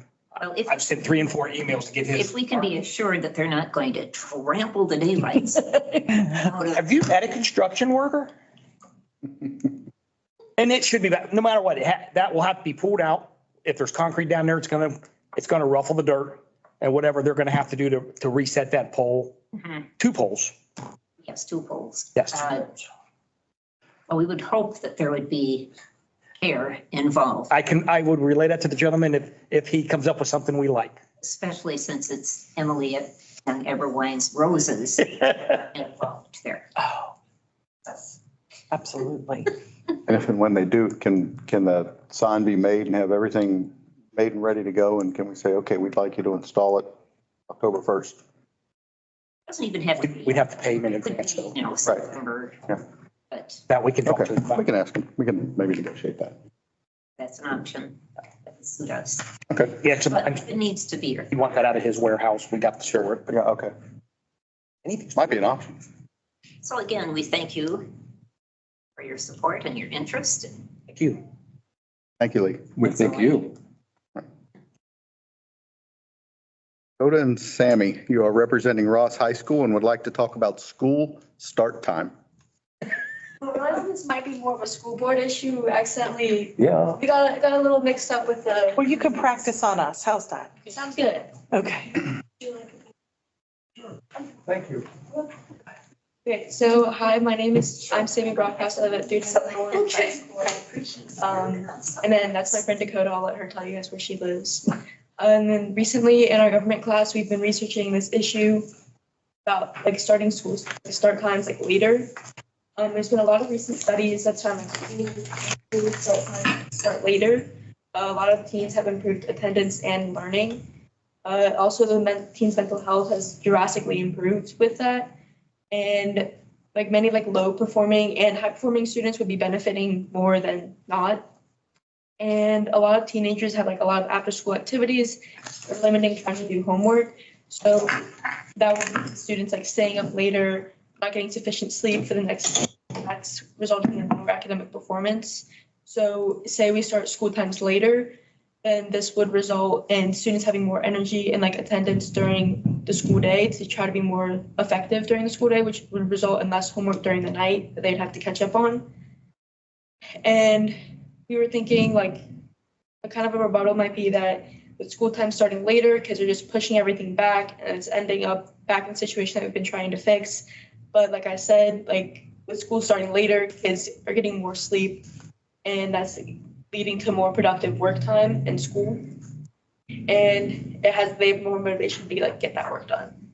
I've sent 3 and 4 emails to get his. if we can be assured that they're not going to trample the daylights. Have you met a construction worker? And it should be that, no matter what, that will have to be pulled out. If there's concrete down there, it's gonna ruffle the dirt and whatever they're gonna have to do to reset that pole. 2 poles. Yes, 2 poles. Yes. 2 poles. Well, we would hope that there would be care involved, I would relay that to the gentleman if he comes up with something we like. especially since it's Emily and Everwine's Roses involved there. Oh, absolutely. And if and when they do, can the sign be made and have everything made and ready to go? And can we say, okay, we'd like you to install it October 1st? Doesn't even have to be. We'd have to pay him in It could advance, be, though. September. Yeah. But That we can talk Okay, to him we about. can ask him. We can maybe negotiate that. that's an option. That would suit us. Okay. Yeah, so But it needs to be. you want that out of his warehouse, we got the store. Yeah, okay. Might be an option. So again, we thank you for your support and your interest. Thank you. Thank you, Lee. We thank you. Hoda and Sammy, you are representing Ross High School and would like to talk about school start time. Well, this might be more of a school board issue. We accidentally, Yeah. we got a little mixed up with the. Well, you can practice on us. How's that? Sounds good. Okay. Thank you. Okay, so hi, I'm Sammy Broadcast. I live at 374 High School. And then that's my friend Dakota. I'll let her tell you guys where she lives. And then recently in our government class, we've been researching this issue about like starting schools, start times like later. There's been a lot of recent studies that's found like start later. A lot of teens have improved attendance and learning. Also, the teens' mental health has drastically improved with that. And like many like low performing and high performing students would be benefiting more than not. And a lot of teenagers have like a lot of after school activities, or limiting trying to do homework. So that would be students like staying up later, not getting sufficient sleep for the next, that's resulting in lower academic performance. So say we start school times later, then this would result in students having more energy and like attendance during the school day to try to be more effective during the school day, which would result in less homework during the night that they'd have to catch up on. And we were thinking like a kind of a rebuttal might be that with school time starting later, kids are just pushing everything back and it's ending up back in the situation that we've been trying to fix. But like I said, like with school starting later, kids are getting more sleep and that's leading to more productive work time in school. And they have more motivation to like get that work done.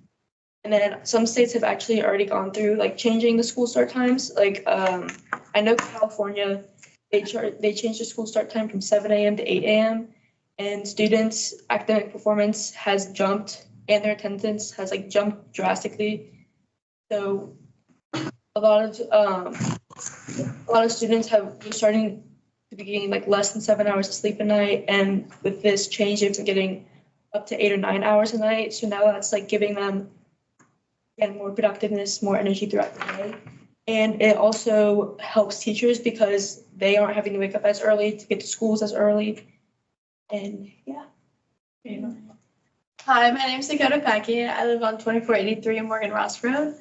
And then some states have actually already gone through like changing the school start times. Like I know California, they changed the school start time from 7 a.m. to 8 a.m. and students' academic performance has jumped and their attendance has like jumped drastically. So a lot of students are starting to be getting like less than 7 hours of sleep a night, and with this change, they've been getting up to 8 or 9 hours a night. So now that's like giving them again more productiveness, more energy throughout the day, and it also helps teachers because they aren't having to wake up as early to get to schools as early, and yeah. Hi, my name is Dakota Packey. I live on 2483 Morgan Ross Road.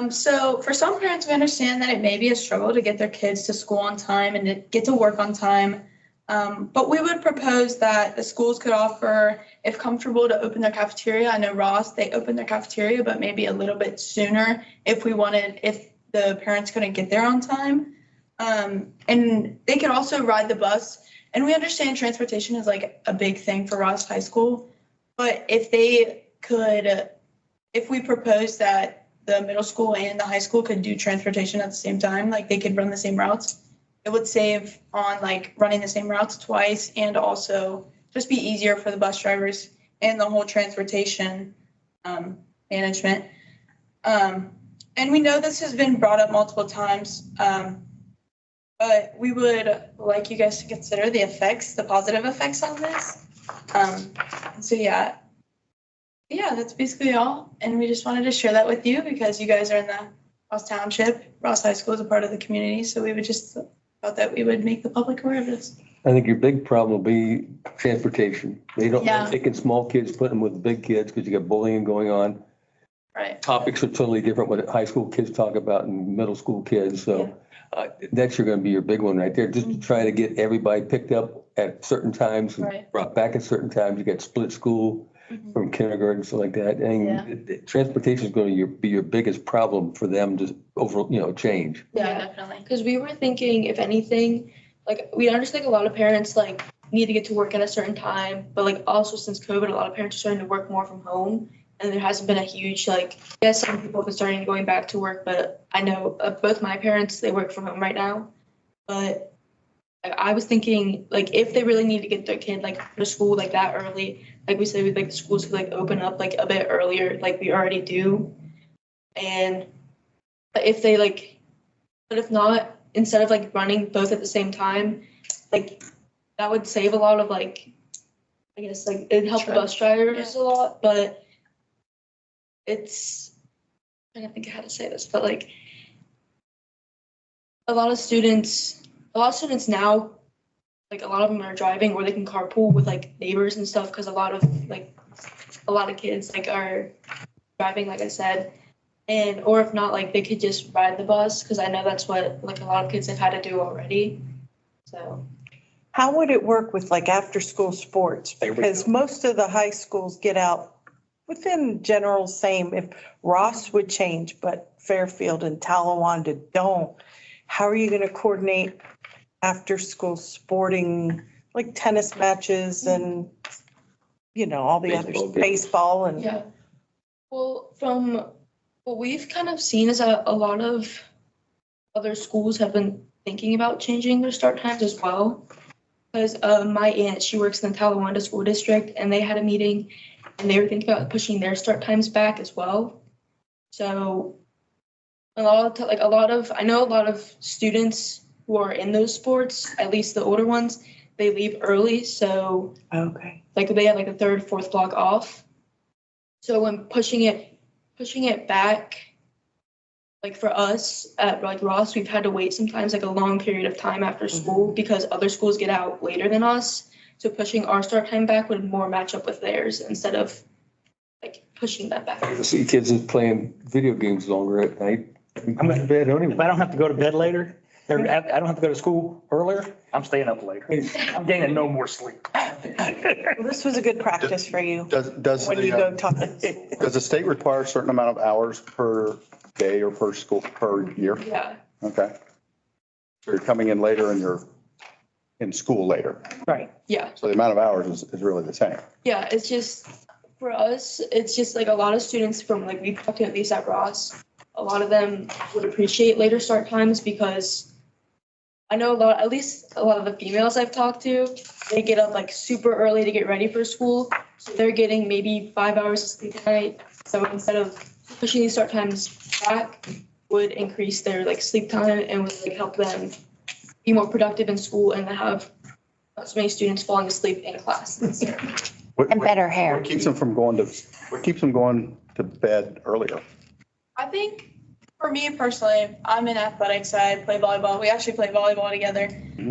So for some parents, we understand that it may be a struggle to get their kids to school on time and to get to work on time. But we would propose that the schools could offer, if comfortable, to open their cafeteria. I know Ross, they open their cafeteria, but maybe a little bit sooner if the parents couldn't get there on time. And they could also ride the bus. And we understand transportation is like a big thing for Ross High School. But if we propose that the middle school and the high school could do transportation at the same time, like they could run the same routes, it would save on like running the same routes twice and also just be easier for the bus drivers and the whole transportation management. And we know this has been brought up multiple times, but we would like you guys to consider the positive effects on this. So yeah, that's basically all. And we just wanted to share that with you because you guys are in the Ross Township. Ross High School is a part of the community. So we would just thought that we would make the public aware of this. I think your big problem will be transportation. They're taking small kids, putting them with big kids because you got bullying going on. Right. Topics are totally different what high school kids talk about and middle school kids. So that's going to be your big one right there. Just to try to get everybody picked up at certain times, and brought back at certain times. You got split school from kindergarten and stuff like that. And transportation is going to be your biggest problem for them to change. Yeah, definitely. Because we were thinking, if anything, like we understand a lot of parents like need to get to work at a certain time, but like also since COVID, a lot of parents are starting to work more from home. And there hasn't been a huge, like, yes, some people have been starting going back to work, but I know both my parents, they work from home right now. But I was thinking, like, if they really need to get their kid, like, to school, like, that early, like we said, like, the schools could, like, open up, like, a bit earlier, like we already do. And if they, like, but if not, instead of, like, running both at the same time, like, that would save a lot of, like, I guess, like, it'd help the bus drivers a lot, but it's, I don't think how to say this, but like a lot of students now, like a lot of them are driving or they can carpool with like neighbors and stuff because a lot of like a lot of kids like are driving, like I said. And, or if not, like they could just ride the bus, because I know that's what like a lot of kids have had to do already. So, How would it work with like after-school sports? There we Because most of the high schools get out within general same, if Ross would change, but Fairfield and Talawanda don't. How are you going to coordinate after-school sporting, like tennis matches and, you know, all the others, Baseball games. baseball and? yeah. Well, from what we've kind of seen is that a lot of other schools have been thinking about changing their start times as well. Because my aunt, she works in the Talawanda School District, and they had a meeting, and they were thinking about pushing their start times back as well. So I know a lot of students who are in those sports, at least the older ones, they leave early, so Okay. like they have like a third, fourth block off. So when pushing it back, like for us at like Ross, we've had to wait sometimes like a long period of time after school because other schools get out later than us. So pushing our start time back would more match up with theirs instead of like pushing that back. I see kids is playing video games longer at night. I'm in bed anyway. If I don't have to go to bed later, I don't have to go to school earlier, I'm staying up later. I'm gaining no more sleep. Well, this was a good practice for you Does when you go the, talk. does the state require a certain amount of hours per day or per school, per year? Yeah. Okay. So you're coming in later and you're in school later. Right. Yeah. So the amount of hours is really the same. Yeah. It's just for us, it's just like a lot of students from like we talked to at least at Ross, a lot of them would appreciate later start times because I know at least a lot of the females I've talked to, they get up like super early to get ready for school. So they're getting maybe 5 hours of sleep a night. So instead of pushing these start times back would increase their like sleep time and would like help them be more productive in school and have not so many students falling asleep in class. What- And what- better hair. What keeps them from going to bed earlier? I think for me personally, I'm in athletics. I play volleyball. We actually play volleyball together.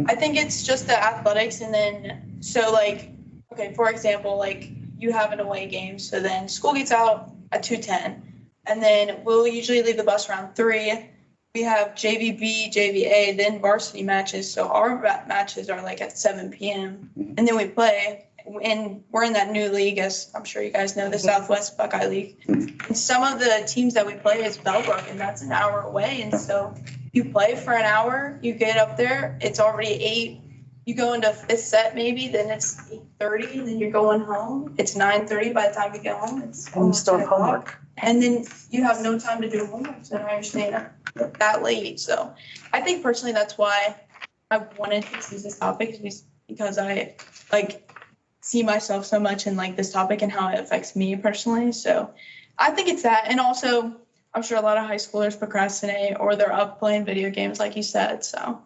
I think it's just the athletics and then, so like, okay, for example, like you have an away game. So then school gets out at 2:10 and then we'll usually leave the bus around 3. We have JVB, JVA, then varsity matches. So our matches are like at 7 p.m. and then we play. And we're in that new league, as I'm sure you guys know, the Southwest Buckeye League. And some of the teams that we play is Bellbrook, and that's an hour away. And so you play for an hour, you get up there, it's already 8. You go into fifth set maybe, then it's 8:30, then you're going home. It's 9:30 by the time you get home. It's And you almost still 10 have o'clock. homework. And then you have no time to do homework, so I understand that late. So I think personally, that's why I wanted to choose this topic, because I like see myself so much in like this topic and how it affects me personally. So I think it's that. And also, I'm sure a lot of high schoolers procrastinate or they're up playing video games, like you said. So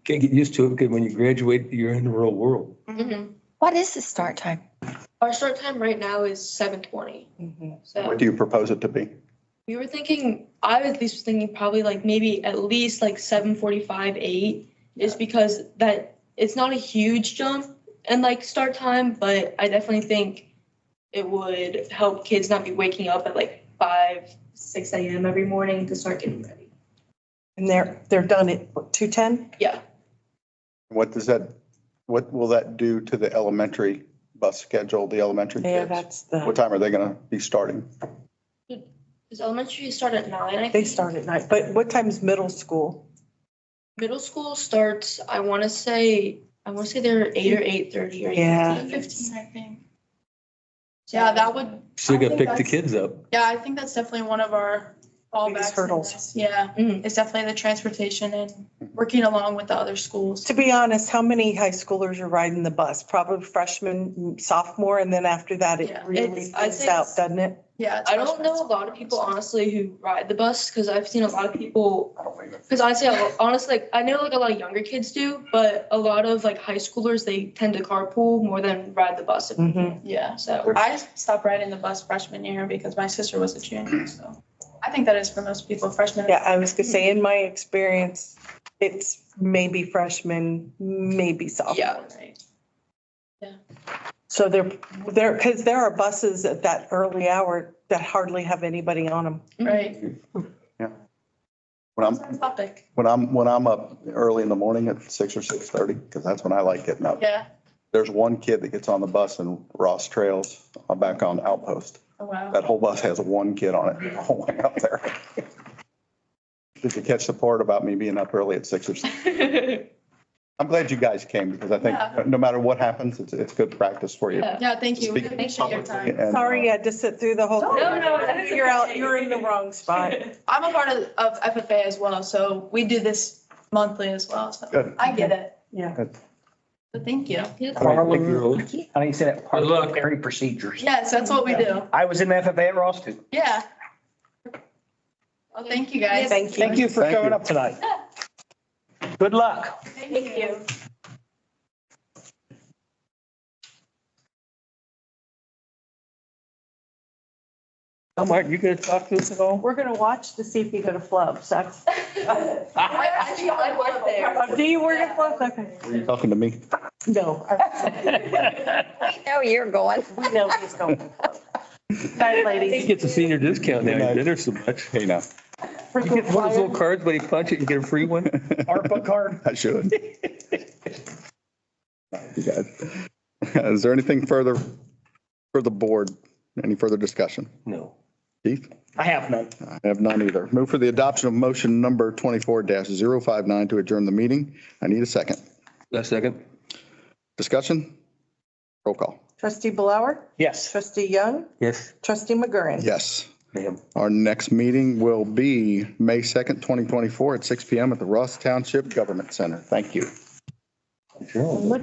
Can't get used to it because when you graduate, you're in the real world. Mm-hmm. What is the start time? Our start time right now is 7:20. So What do you propose it to be? we were thinking, I at least was thinking probably like maybe at least like 7:45, 8, just because that it's not a huge jump in like start time, but I definitely think it would help kids not be waking up at like 5, 6 a.m. every morning to start getting ready. And they're done at 2:10? Yeah. What will that do to the elementary bus schedule, the elementary Yeah, kids? that's the, What time are they going to be starting? Does elementary start at 9? I they think. start at night. But what time's middle school? Middle school starts, I want to say they're 8 or 8:30 or 8:15. Yeah. 15, I think. Yeah, that would. So you I got to think pick the that's- kids up. Yeah, I think that's definitely one of our Biggest fallbacks. in hurdles. this. Yeah, Mhm. it's definitely the transportation and working along with the other schools. To be honest, how many high schoolers are riding the bus? Probably freshman, sophomore, and then after that, it Yeah, really I'd thins say out, it's- doesn't it? Yeah. it's I much don't know a more- lot of people honestly who ride the bus because I've seen a lot of people, because honestly, like I know like a lot of younger kids do, but a lot of like high schoolers, they tend to carpool more than ride the bus. Mhm. Yeah, So I stopped riding the bus freshman year because my sister was a junior, so I think that is for most people freshmen. Yeah, I was gonna say, in my experience, it's maybe freshman, maybe sophomore. yeah. Right. So because there are buses at that early hour that hardly have anybody on them. Right. When I'm, Topic. when I'm up early in the morning at 6 or 6:30, because that's when I like getting up. Yeah. There's one kid that gets on the bus in Ross Trails, back on Outpost. Oh, wow. That whole bus has one kid on it the whole way up there. Did you catch the part about me being up early at 6 or 6? I'm glad you guys came because I think no matter what happens, it's good practice for you. Yeah, thank you. We Speak appreciate your time. publicly and, Sorry you had to sit through the whole thing. No, You're in the wrong spot. I'm a part of FFA as well, so we do this monthly as well, so Good. I get it. Yeah. But thank you. All right, thank you, Rose. How do you say that? Good luck. Parliamentary procedures. Yes, that's what we do. I was in the FFA at Ross too. Yeah. Well, thank you guys. Thank you. Thank you for Thank showing you. up tonight. Good luck. Thank you. Mark, you gonna talk to us at all? We're gonna watch to see if you go to Flubs. That's. I work there. Oh, do you work at Flubs? Okay. Are you talking to me? No. I know you're going. We know he's going to Flubs. Bye, He ladies. gets a senior discount now, he dinner so much. Hey, now, You get one of those little cards, when you punch it, you get a free one. ARPA card. I should. You guys. Is there anything further for the board? Any further discussion? No. Keith? I have none. I have none either. Move for the adoption of motion number 24-059 to adjourn the meeting. I need a second. A second? Discussion? Roll call. Trustee Blower, Yes. trustee Young, Yes. trustee McGurran. Yes. Ma'am. Our next meeting will be May 2nd, 2024 at 6 PM at the Ross Township Government Center. Thank you. Sure. Look